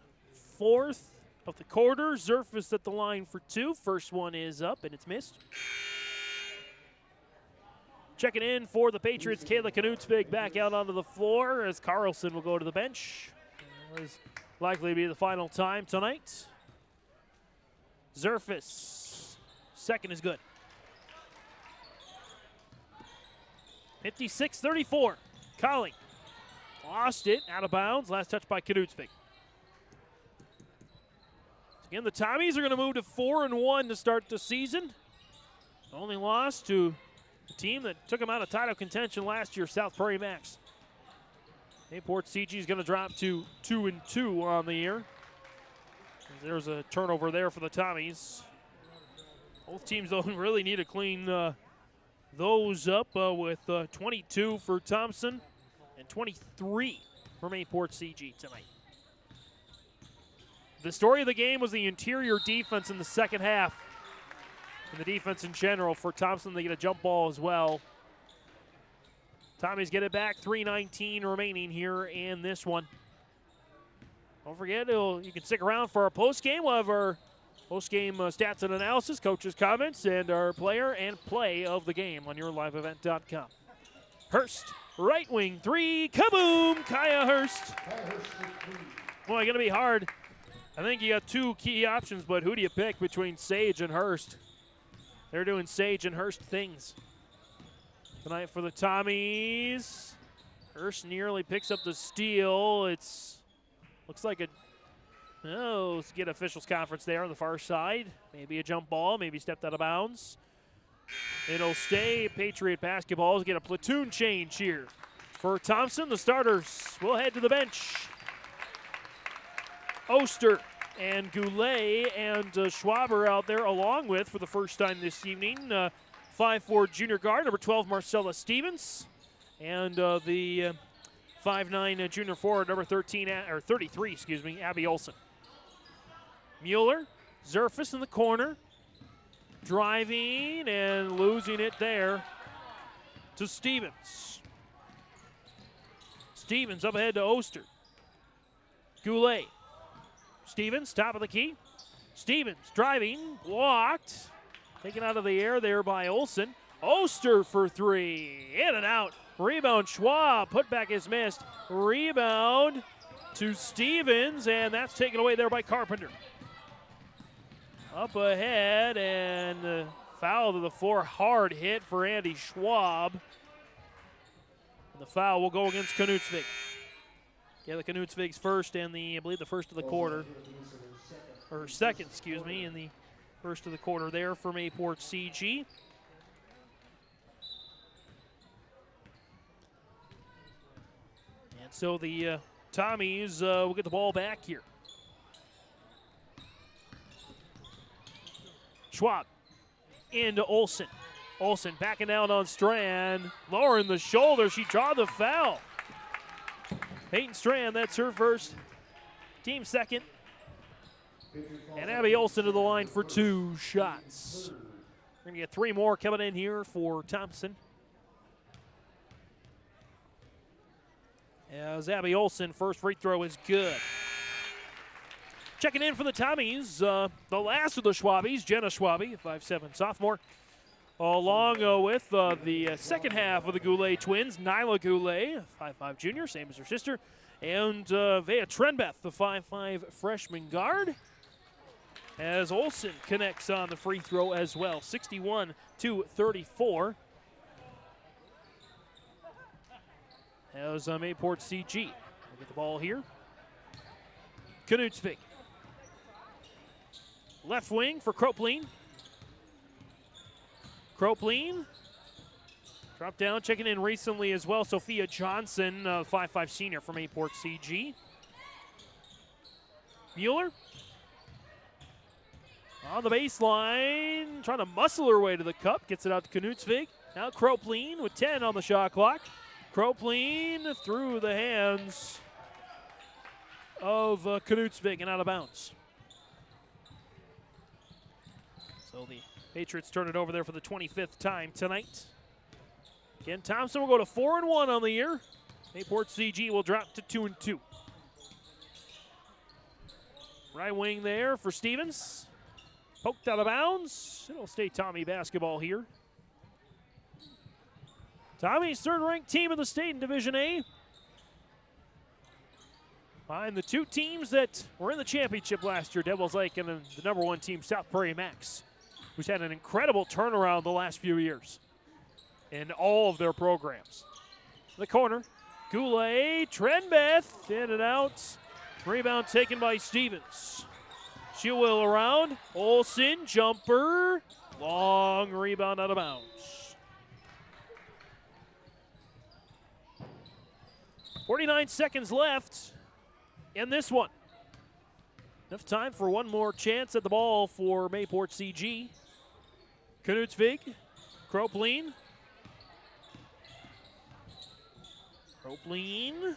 fourth of the quarter. Zerfus at the line for two. First one is up and it's missed. Checking in for the Patriots, Kayla Knutsvig back out onto the floor as Carlson will go to the bench. It was likely to be the final time tonight. Zerfus, second is good. 56-34. Colling lost it, out of bounds. Last touch by Knutsvig. Again, the Tommies are going to move to 4-1 to start the season. Only lost to the team that took them out of title contention last year, South Prairie Max. Mayport CG is going to drop to 2-2 on the year. There's a turnover there for the Tommies. Both teams, though, really need to clean those up with 22 for Thompson and 23 for Mayport CG tonight. The story of the game was the interior defense in the second half. And the defense in general for Thompson, they get a jump ball as well. Tommies get it back, 3:19 remaining here in this one. Don't forget, you can stick around for our postgame. We'll have our postgame stats and analysis, coaches' comments, and our player and play of the game on yourliveevent.com. Hurst, right wing three, kaboom! Kaya Hurst. Boy, going to be hard. I think you got two key options, but who do you pick between Sage and Hurst? They're doing Sage and Hurst things tonight for the Tommies. Hurst nearly picks up the steal. Looks like let's get officials conference there on the far side. Maybe a jump ball, maybe stepped out of bounds. It'll stay. Patriot basketballs get a platoon change here. For Thompson, the starters will head to the bench. Oster and Goulet and Schwaber out there along with, for the first time this evening, 5'4" junior guard, number 12, Marcella Stevens, and the 5'9" junior forward, number 33, Abby Olson. Mueller, Zerfus in the corner, driving and losing it there to Stevens. Stevens up ahead to Oster. Goulet. Stevens, top of the key. Stevens driving, blocked. Taken out of the air there by Olson. Oster for three, in and out. Rebound, Schwab, putback is missed. Rebound to Stevens, and that's taken away there by Carpenter. Up ahead, and foul to the floor, hard hit for Andy Schwab. And the foul will go against Knutsvig. Yeah, the Knutsvig's first and I believe the first of the quarter. Or second, in the first of the quarter there for Mayport CG. And so the Tommies will get the ball back here. Schwab into Olson. Olson backing down on Strand. Lowering the shoulder. She draw the foul. Peyton Strand, that's her first, team second. And Abby Olson to the line for two shots. We're going to get three more coming in here for Thompson. As Abby Olson, first free throw is good. Checking in for the Tommies, the last of the Schwabies, Jenna Schwabi, 5'7" sophomore. Along with the second half of the Goulet twins, Nyla Goulet, 5'5" junior, same as her sister, and Vea Trenbeth, the 5'5" freshman guard, as Olson connects on the free throw as well, 61-34. As Mayport CG will get the ball here. Knutsvig. Left wing for Kropleen. Kropleen, drop down, checking in recently as well. Sophia Johnson, 5'5" senior from Mayport CG. Mueller on the baseline, trying to muscle her way to the cup, gets it out to Knutsvig. Now Kropleen with 10 on the shot clock. Kropleen through the hands of Knutsvig and out of bounds. So the Patriots turn it over there for the 25th time tonight. Again, Thompson will go to 4-1 on the year. Mayport CG will drop to 2-2. Right wing there for Stevens. Poked out of bounds. It'll stay Tommy basketball here. Tommy's third-ranked team in the state in Division A. Behind the two teams that were in the championship last year, Devils Lake and the number one team, South Prairie Max, who's had an incredible turnaround the last few years in all of their programs. The corner, Goulet, Trenbeth, in and out. Rebound taken by Stevens. Schiewell around, Olsen, jumper, long rebound out of bounds. 49 seconds left in this one. Enough time for one more chance at the ball for Mayport CG. Knutsvig, Kropleen. Kropleen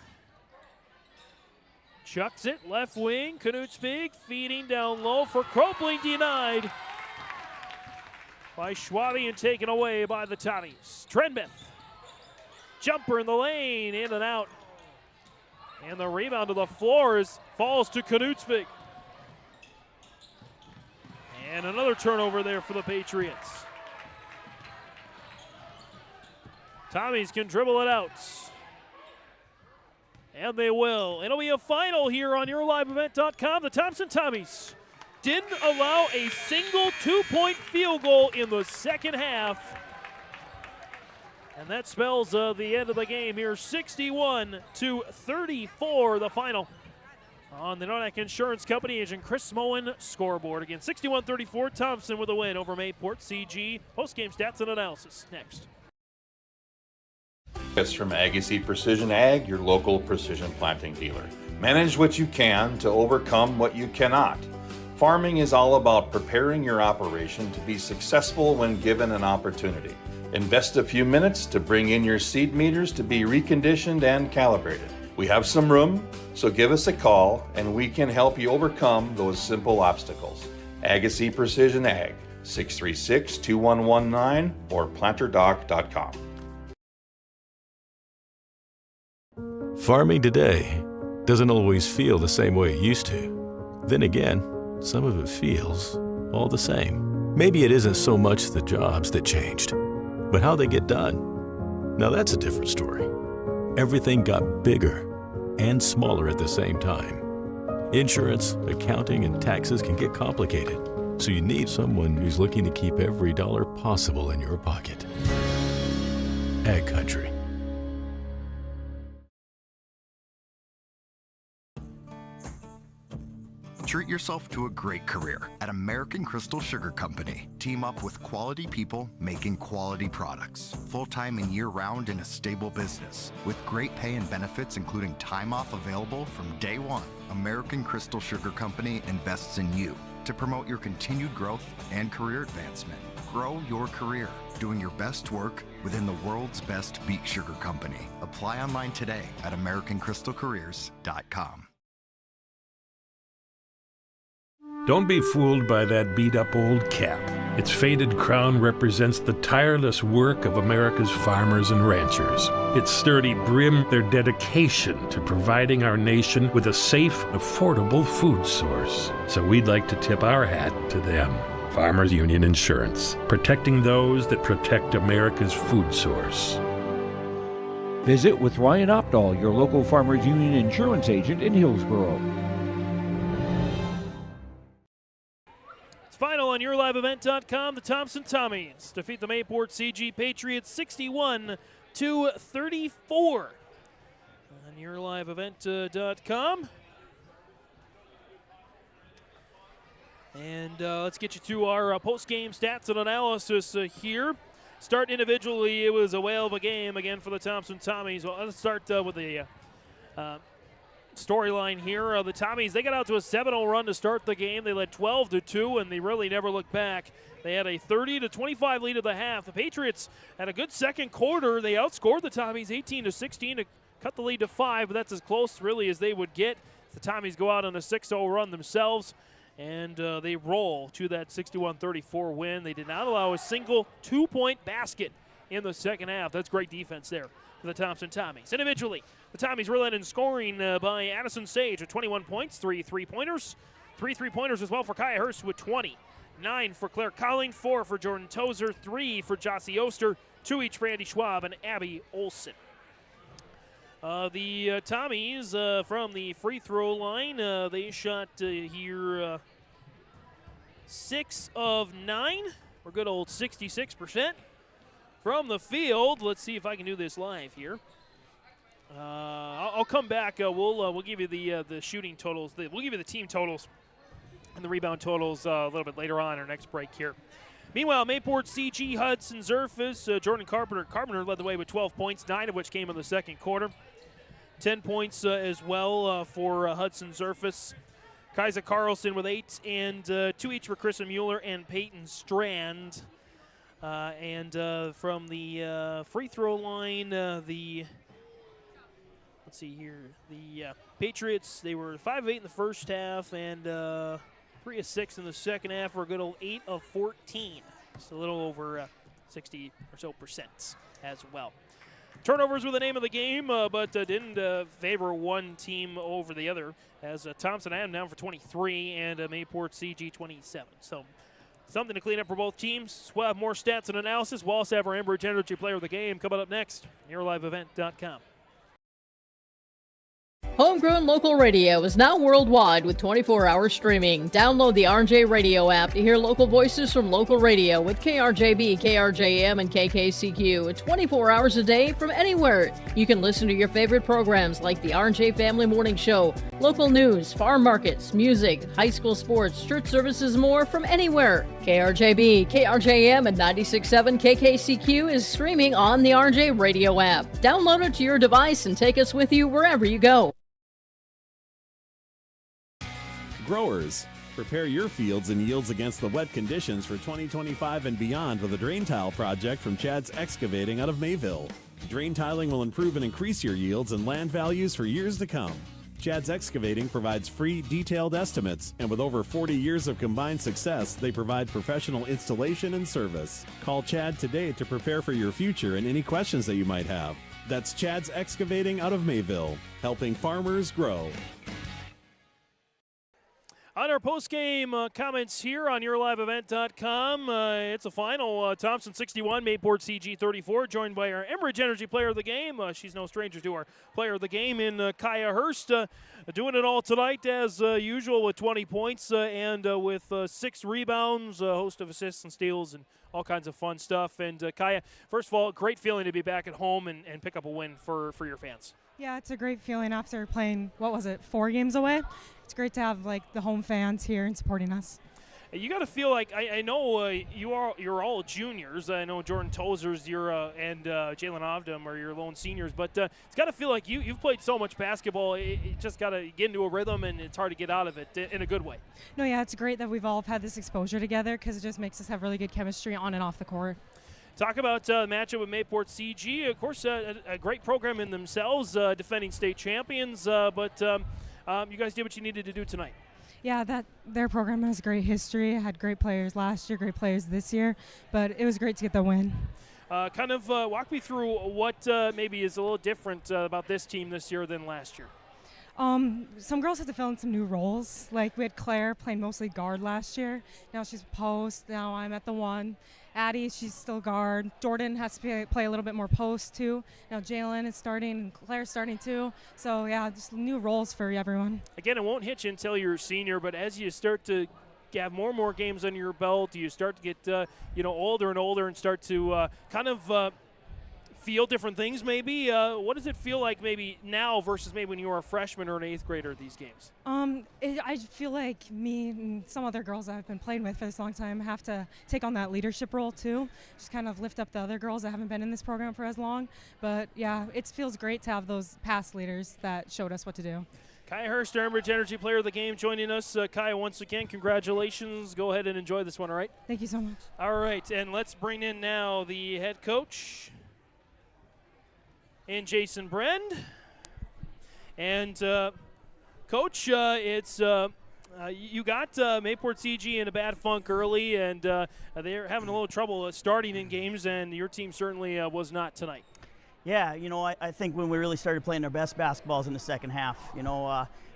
chucks it, left wing, Knutsvig feeding down low for Kropleen, denied by Schwabe and taken away by the Tommies. Trenbeth, jumper in the lane, in and out. And the rebound to the floor falls to Knutsvig. And another turnover there for the Patriots. Tommies can dribble it out. And they will. It'll be a final here on YourLiveEvent.com. The Thompson Tommies didn't allow a single two-point field goal in the second half. And that spells the end of the game here. 61-34, the final on the Nodak Insurance Company agent Chris Moen scoreboard. Again, 61-34, Thompson with a win over Mayport CG. Post-game stats and analysis next. It's from Agassiz Precision Ag, your local precision planting dealer. Manage what you can to overcome what you cannot. Farming is all about preparing your operation to be successful when given an opportunity. Invest a few minutes to bring in your seed meters to be reconditioned and calibrated. We have some room, so give us a call and we can help you overcome those simple obstacles. Agassiz Precision Ag, 636-2119 or planterdoc.com. Farming today doesn't always feel the same way it used to. Then again, some of it feels all the same. Maybe it isn't so much the jobs that changed, but how they get done. Now that's a different story. Everything got bigger and smaller at the same time. Insurance, accounting, and taxes can get complicated, so you need someone who's looking to keep every dollar possible in your pocket. Ag Country. Treat yourself to a great career at American Crystal Sugar Company. Team up with quality people making quality products. Full-time and year-round in a stable business. With great pay and benefits including time off available from day one. American Crystal Sugar Company invests in you to promote your continued growth and career advancement. Grow your career doing your best work within the world's best beet sugar company. Apply online today at AmericanCrystalCareers.com. Don't be fooled by that beat-up old cap. Its faded crown represents the tireless work of America's farmers and ranchers. Its sturdy brim, their dedication to providing our nation with a safe, affordable food source. So we'd like to tip our hat to them. Farmers Union Insurance, protecting those that protect America's food source. Visit with Ryan Opdahl, your local Farmers Union insurance agent in Hillsboro. Final on YourLiveEvent.com, the Thompson Tommies defeat the Mayport CG Patriots 61-34. On YourLiveEvent.com. And let's get you to our post-game stats and analysis here. Start individually, it was a whale of a game again for the Thompson Tommies. Well, let's start with the storyline here. The Tommies, they got out to a 7-0 run to start the game. They led 12-2, and they really never looked back. They had a 30-25 lead at the half. The Patriots had a good second quarter. They outscored the Tommies 18-16 to cut the lead to 5, but that's as close really as they would get. The Tommies go out on a 6-0 run themselves, and they roll to that 61-34 win. They did not allow a single two-point basket in the second half. That's great defense there for the Thompson Tommies. Individually, the Tommies were led in scoring by Addison Sage with 21 points, 3 3-pointers. 3 3-pointers as well for Kaya Hurst with 20. 9 for Claire Colling, 4 for Jordan Tozer, 3 for Jossie Oster, 2 each for Andy Schwab and Abby Olson. The Tommies from the free throw line, they shot here 6 of 9, for good old 66%. From the field, let's see if I can do this live here. I'll come back. We'll give you the shooting totals. We'll give you the team totals and the rebound totals a little bit later on in our next break here. Meanwhile, Mayport CG Hudson Zerfus, Jordan Carpenter led the way with 12 points, 9 of which came in the second quarter. 10 points as well for Hudson Zerfus. Kaisa Carlson with 8 and 2 each for Kristen Mueller and Peyton Strand. And from the free throw line, let's see here, the Patriots, they were 5 of 8 in the first half and 3 of 6 in the second half for a good old 8 of 14. Just a little over 60 or so percent as well. Turnovers were the name of the game, but didn't favor one team over the other, as Thompson had them down for 23 and Mayport CG 27. So something to clean up for both teams. We'll have more stats and analysis. We'll also have our Enbridge Energy Player of the Game coming up next. NearLiveEvent.com. Homegrown local radio is now worldwide with 24-hour streaming. Download the RJ Radio app to hear local voices from local radio with KRJB, KRJM, and KKCQ 24 hours a day from anywhere. You can listen to your favorite programs like the RJ Family Morning Show, local news, farm markets, music, high school sports, church services, more from anywhere. KRJB, KRJM, and 96.7 KKCQ is streaming on the RJ Radio app. Download it to your device and take us with you wherever you go. Growers, prepare your fields and yields against the wet conditions for 2025 and beyond with a drain tile project from Chad's Excavating out of Mayville. Drain tiling will improve and increase your yields and land values for years to come. Chad's Excavating provides free, detailed estimates, and with over 40 years of combined success, they provide professional installation and service. Call Chad today to prepare for your future and any questions that you might have. That's Chad's Excavating out of Mayville, helping farmers grow. On our postgame comments here on YourLiveEvent.com, it's a final. Thompson 61, Mayport CG 34, joined by our Enbridge Energy Player of the Game. She's no stranger to our Player of the Game in Kaya Hurst. Doing it all tonight as usual with 20 points and with 6 rebounds, a host of assists and steals and all kinds of fun stuff. And Kaya, first of all, great feeling to be back at home and pick up a win for your fans. Yeah, it's a great feeling after playing, 4 games away. It's great to have the home fans here and supporting us. You got to feel like I know you're all juniors. I know Jordan Tozer's and Jalen Ovdam are your lone seniors, but it's got to feel like you've played so much basketball. It just got to get into a rhythm, and it's hard to get out of it in a good way. No, yeah, it's great that we've all had this exposure together because it just makes us have really good chemistry on and off the court. Talk about the matchup with Mayport CG. Of course, a great program in themselves, defending state champions, but you guys did what you needed to do tonight. Yeah, their program has great history. Had great players last year, great players this year, but it was great to get the win. Walk me through what maybe is a little different about this team this year than last year. Some girls had to fill in some new roles. Like we had Claire playing mostly guard last year. Now she's post. Now I'm at the 1. Addie, she's still guard. Jordan has to play a little bit more post too. Now Jalen is starting and Claire's starting too. So yeah, just new roles for everyone. Again, it won't hit you until you're a senior, but as you start to have more and more games under your belt, you start to get older and older and start to feel different things maybe. What does it feel like maybe now versus maybe when you were a freshman or an 8th grader these games? I feel like me and some other girls that I've been playing with for this long time have to take on that leadership role too. Just kind of lift up the other girls that haven't been in this program for as long. But yeah, it feels great to have those past leaders that showed us what to do. Kaya Hurst, Enbridge Energy Player of the Game, joining us. Kaya, once again, congratulations. Go ahead and enjoy this one, all right? Thank you so much. All right, and let's bring in now the head coach, and Jason Brend. And Coach, it's You got Mayport CG in a bad funk early, and they're having a little trouble starting in games, and your team certainly was not tonight. Yeah, I think when we really started playing our best basketballs in the second half.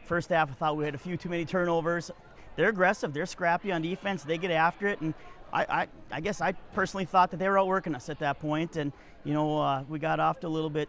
First half I thought we had a few too many turnovers. They're aggressive, they're scrappy on defense, they get after it, and I guess I personally thought that they were outworking us at that point, and we got off to a little bit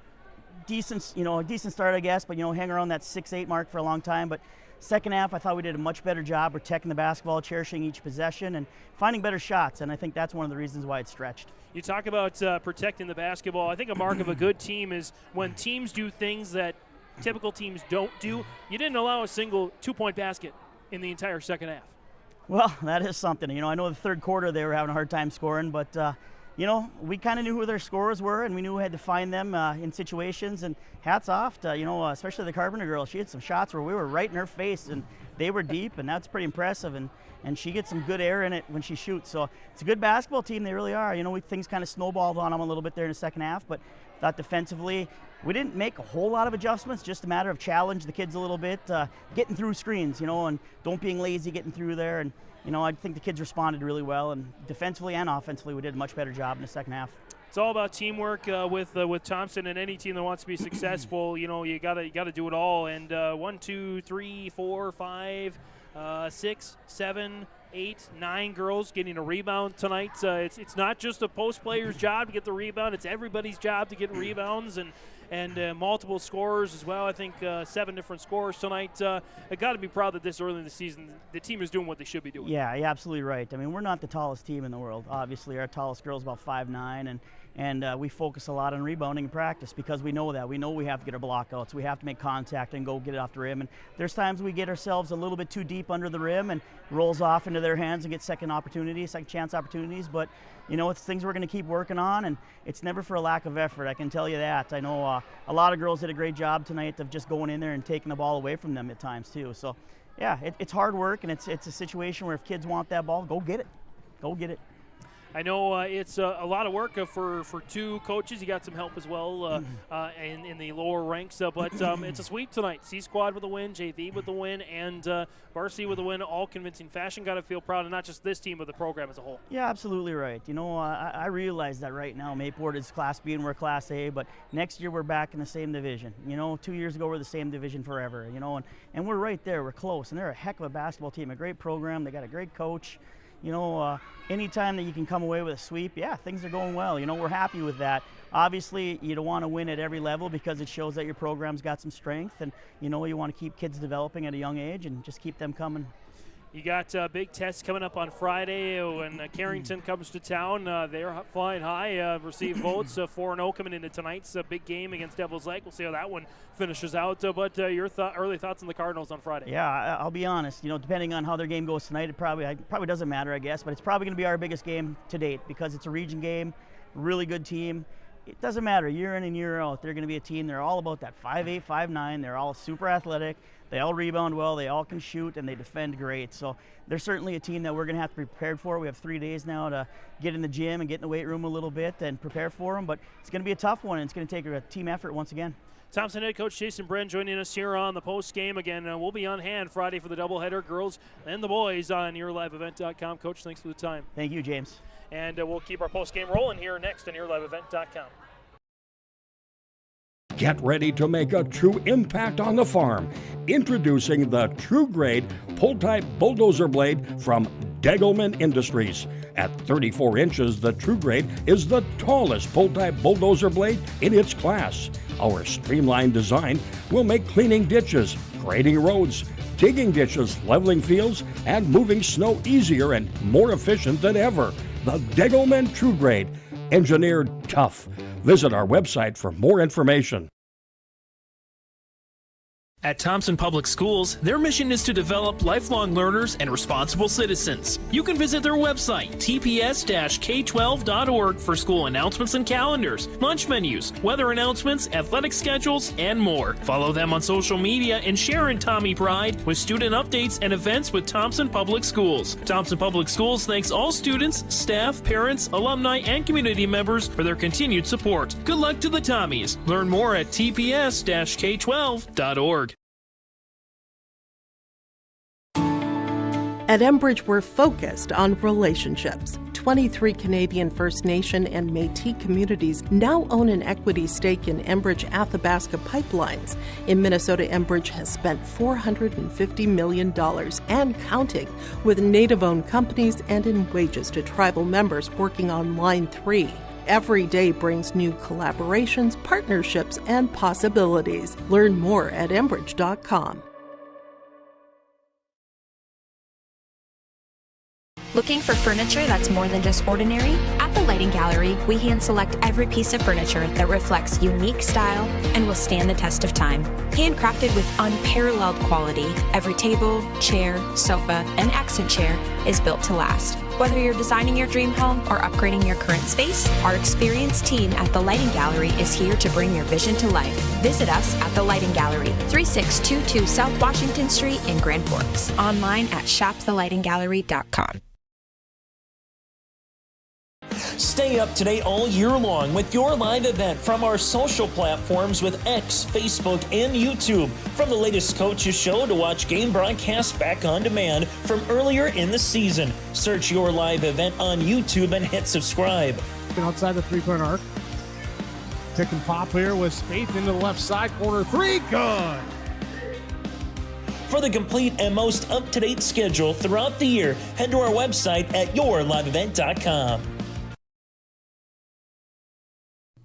decent start, I guess, but hang around that 6-8 mark for a long time. But second half, I thought we did a much better job protecting the basketball, cherishing each possession, and finding better shots, and I think that's one of the reasons why it stretched. You talk about protecting the basketball. I think a mark of a good team is when teams do things that typical teams don't do. You didn't allow a single 2-point basket in the entire second half. Well, that is something. I know the third quarter they were having a hard time scoring, but we kind of knew who their scorers were, and we knew we had to find them in situations. And hats off to, especially the Carpenter girl. She had some shots where we were right in her face, and they were deep, and that's pretty impressive. And she gets some good air in it when she shoots. So it's a good basketball team. They really are. Things kind of snowballed on them a little bit there in the second half, but thought defensively we didn't make a whole lot of adjustments, just a matter of challenge the kids a little bit, getting through screens, and don't being lazy getting through there. And I think the kids responded really well, and defensively and offensively, we did a much better job in the second half. It's all about teamwork with Thompson, and any team that wants to be successful, you gotta do it all. And 1, 2, 3, 4, 5, 6, 7, 8, 9 girls getting a rebound tonight. It's not just a post player's job to get the rebound; it's everybody's job to get rebounds and multiple scorers as well. I think 7 different scorers tonight. I got to be proud that this early in the season, the team is doing what they should be doing. Yeah, you're absolutely right. I mean, we're not the tallest team in the world. Obviously, our tallest girl is about 5'9", and we focus a lot on rebounding in practice because we know that. We know we have to get our blockouts. We have to make contact and go get it off the rim. And there's times we get ourselves a little bit too deep under the rim and rolls off into their hands and get second chance opportunities. But it's things we're going to keep working on, and it's never for a lack of effort. I can tell you that. I know a lot of girls did a great job tonight of just going in there and taking the ball away from them at times too. So, yeah, it's hard work, and it's a situation where if kids want that ball, go get it. Go get it. I know it's a lot of work for 2 coaches. You got some help as well in the lower ranks, but it's a sweep tonight. C-Squad with a win, JV with the win, and varsity with a win, all convincing fashion. Got to feel proud of not just this team, but the program as a whole. Yeah, absolutely right. I realize that right now Mayport is Class B and we're Class A, but next year we're back in the same division. 2 years ago we're the same division forever, and we're right there. We're close, and they're a heck of a basketball team, a great program. They got a great coach. Anytime that you can come away with a sweep, yeah, things are going well. We're happy with that. Obviously, you don't want to win at every level because it shows that your program's got some strength, and you want to keep kids developing at a young age and just keep them coming. You got big tests coming up on Friday when Carrington comes to town. They're flying high, receive votes. 4-0 coming into tonight's big game against Devil's Lake. We'll see how that one finishes out. But your early thoughts on the Cardinals on Friday? Yeah, I'll be honest. Depending on how their game goes tonight, it probably doesn't matter, I guess. But it's probably going to be our biggest game to date because it's a region game, really good team. It doesn't matter year in and year out. They're going to be a team. They're all about that 5'8", 5'9". They're all super athletic. They all rebound well. They all can shoot, and they defend great. So they're certainly a team that we're going to have to be prepared for. We have 3 days now to get in the gym and get in the weight room a little bit and prepare for them. But it's going to be a tough one, and it's going to take a team effort once again. Thompson head coach Jason Bren joining us here on the post game. Again, we'll be on hand Friday for the doubleheader, girls and the boys on yourliveevent.com. Coach, thanks for the time. Thank you, James. And we'll keep our post game rolling here next on yourliveevent.com. Get ready to make a true impact on the farm. Introducing the True Grade pull-type bulldozer blade from Degelman Industries. At 34 inches, the True Grade is the tallest pull-type bulldozer blade in its class. Our streamlined design will make cleaning ditches, grading roads, digging ditches, leveling fields, and moving snow easier and more efficient than ever. The Degelman True Grade, engineered tough. Visit our website for more information. At Thompson Public Schools, their mission is to develop lifelong learners and responsible citizens. You can visit their website, tps-k12.org, for school announcements and calendars, lunch menus, weather announcements, athletic schedules, and more. Follow them on social media and share in Tommy Pride with student updates and events with Thompson Public Schools. Thompson Public Schools thanks all students, staff, parents, alumni, and community members for their continued support. Good luck to the Tommies. Learn more at tps-k12.org. At Enbridge, we're focused on relationships. 23 Canadian First Nation and Métis communities now own an equity stake in Enbridge Athabasca pipelines. In Minnesota, Enbridge has spent $450 million and counting with Native-owned companies and in wages to tribal members working on Line 3. Every day brings new collaborations, partnerships, and possibilities. Learn more at Enbridge.com. Looking for furniture that's more than just ordinary? At the Lighting Gallery, we hand select every piece of furniture that reflects unique style and will stand the test of time. Handcrafted with unparalleled quality, every table, chair, sofa, and accent chair is built to last. Whether you're designing your dream home or upgrading your current space, our experienced team at the Lighting Gallery is here to bring your vision to life. Visit us at the Lighting Gallery, 3622 South Washington Street in Grand Forks. Online at shopthelightinggallery.com. Stay up to date all year long with your live event from our social platforms with X, Facebook, and YouTube. From the latest coaches show to watch game broadcasts back on demand from earlier in the season. Search your live event on YouTube and hit subscribe. Outside the three-point arc. Pick and pop here with Spaeth into the left side corner. Three, good. For the complete and most up-to-date schedule throughout the year, head to our website at yourliveevent.com.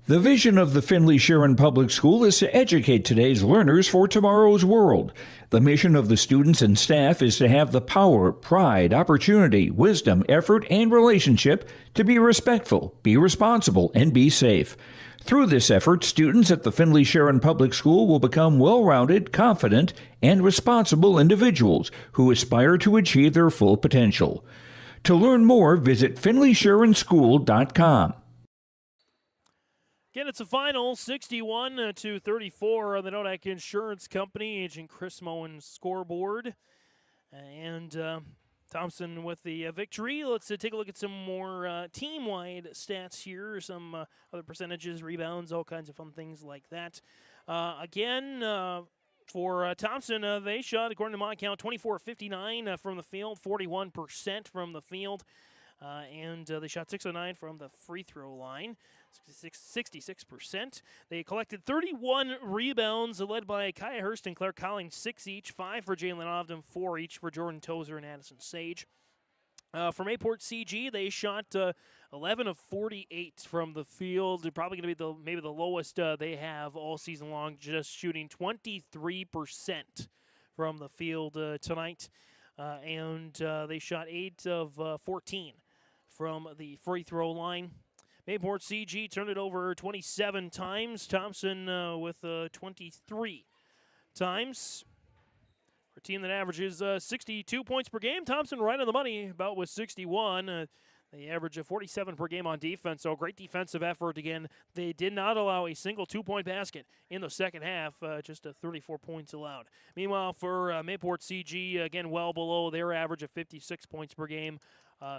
The vision of the Findlay-Sharon Public School is to educate today's learners for tomorrow's world. The mission of the students and staff is to have the power, pride, opportunity, wisdom, effort, and relationship to be respectful, be responsible, and be safe. Through this effort, students at the Findlay-Sharon Public School will become well-rounded, confident, and responsible individuals who aspire to achieve their full potential. To learn more, visit FindlaySharonSchool.com. Again, it's a final 61-34 on the Nodak Insurance Company. Agent Chris Moen's scoreboard. And Thompson with the victory. Let's take a look at some more team-wide stats here. Some other percentages, rebounds, all kinds of fun things like that. For Thompson, they shot, according to my count, 24-59 from the field, 41% from the field. And they shot 609 from the free throw line, 66%. They collected 31 rebounds, led by Kaya Hurst and Claire Collins, 6 each, 5 for Jalen Ovden, 4 each for Jordan Tozer and Addison Sage. From Mayport CG, they shot 11 of 48 from the field. They're probably going to be maybe the lowest they have all season long, just shooting 23% from the field tonight. And they shot 8 of 14 from the free throw line. Mayport CG turned it over 27 times. Thompson with 23 times. For a team that averages 62 points per game, Thompson right on the money, about with 61. They average a 47 per game on defense, so great defensive effort again. They did not allow a single two-point basket in the second half, just 34 points allowed. Meanwhile, for Mayport CG, again, well below their average of 56 points per game,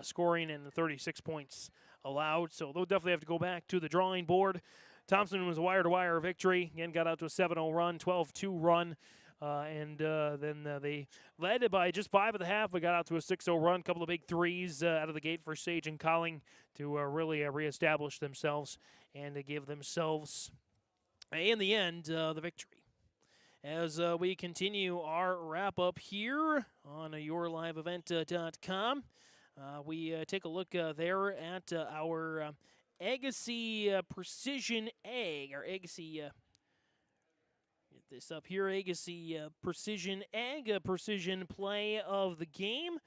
scoring and 36 points allowed. So they'll definitely have to go back to the drawing board. Thompson was a wire-to-wire victory. Again, got out to a 7-0 run, 12-2 run. Then they led by just 5 at the half. We got out to a 6-0 run. A couple of big threes out of the gate for Sage and Colling to really reestablish themselves and to give themselves, in the end, the victory. As we continue our wrap-up here on yourliveevent.com, we take a look there at our Agassiz Precision Egg, our Agassiz... Get this up here, Agassiz Precision Egg, precision play of the game.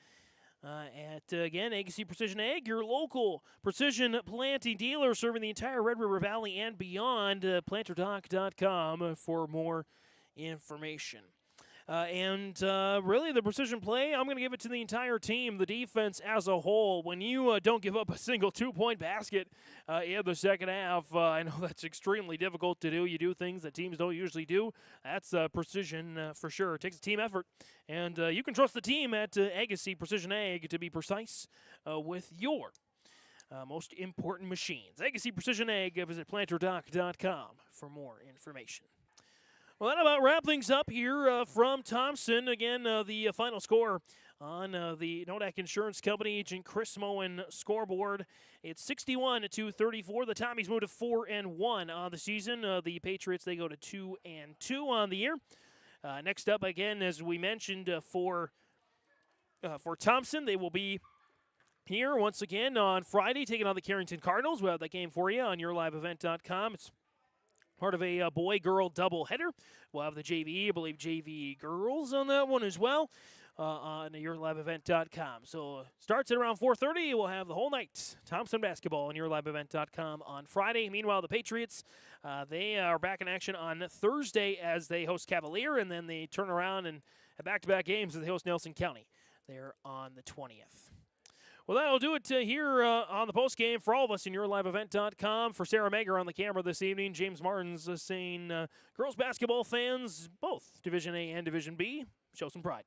Again, Agassiz Precision Egg, your local precision planting dealer serving the entire Red River Valley and beyond. PlanterDoc.com for more information. Really, the precision play, I'm going to give it to the entire team, the defense as a whole. When you don't give up a single two-point basket in the second half, I know that's extremely difficult to do. You do things that teams don't usually do. That's precision for sure. It takes a team effort. And you can trust the team at Agassiz Precision Egg to be precise with your most important machines. Agassiz Precision Egg, visit PlanterDoc.com for more information. Well, that about wrap things up here from Thompson. Again, the final score on the Nodak Insurance Company agent Chris Moen scoreboard. It's 61-34. The Tommies move to 4-1 on the season. The Patriots, they go to 2-2 on the year. Next up, again, as we mentioned, for Thompson, they will be here once again on Friday, taking on the Carrington Cardinals. We'll have that game for you on yourliveevent.com. It's part of a boy-girl doubleheader. We'll have the JV, I believe JV girls on that one as well, on yourliveevent.com. So starts at around 4:30. We'll have the whole night Thompson basketball on yourliveevent.com on Friday. Meanwhile, the Patriots, they are back in action on Thursday as they host Cavalier, and then they turn around and have back-to-back games as they host Nelson County. They're on the 20th. Well, that'll do it here on the postgame for all of us in yourliveevent.com. For Sarah Mager on the camera this evening, James Martins saying, girls basketball fans, both Division A and Division B, show some pride.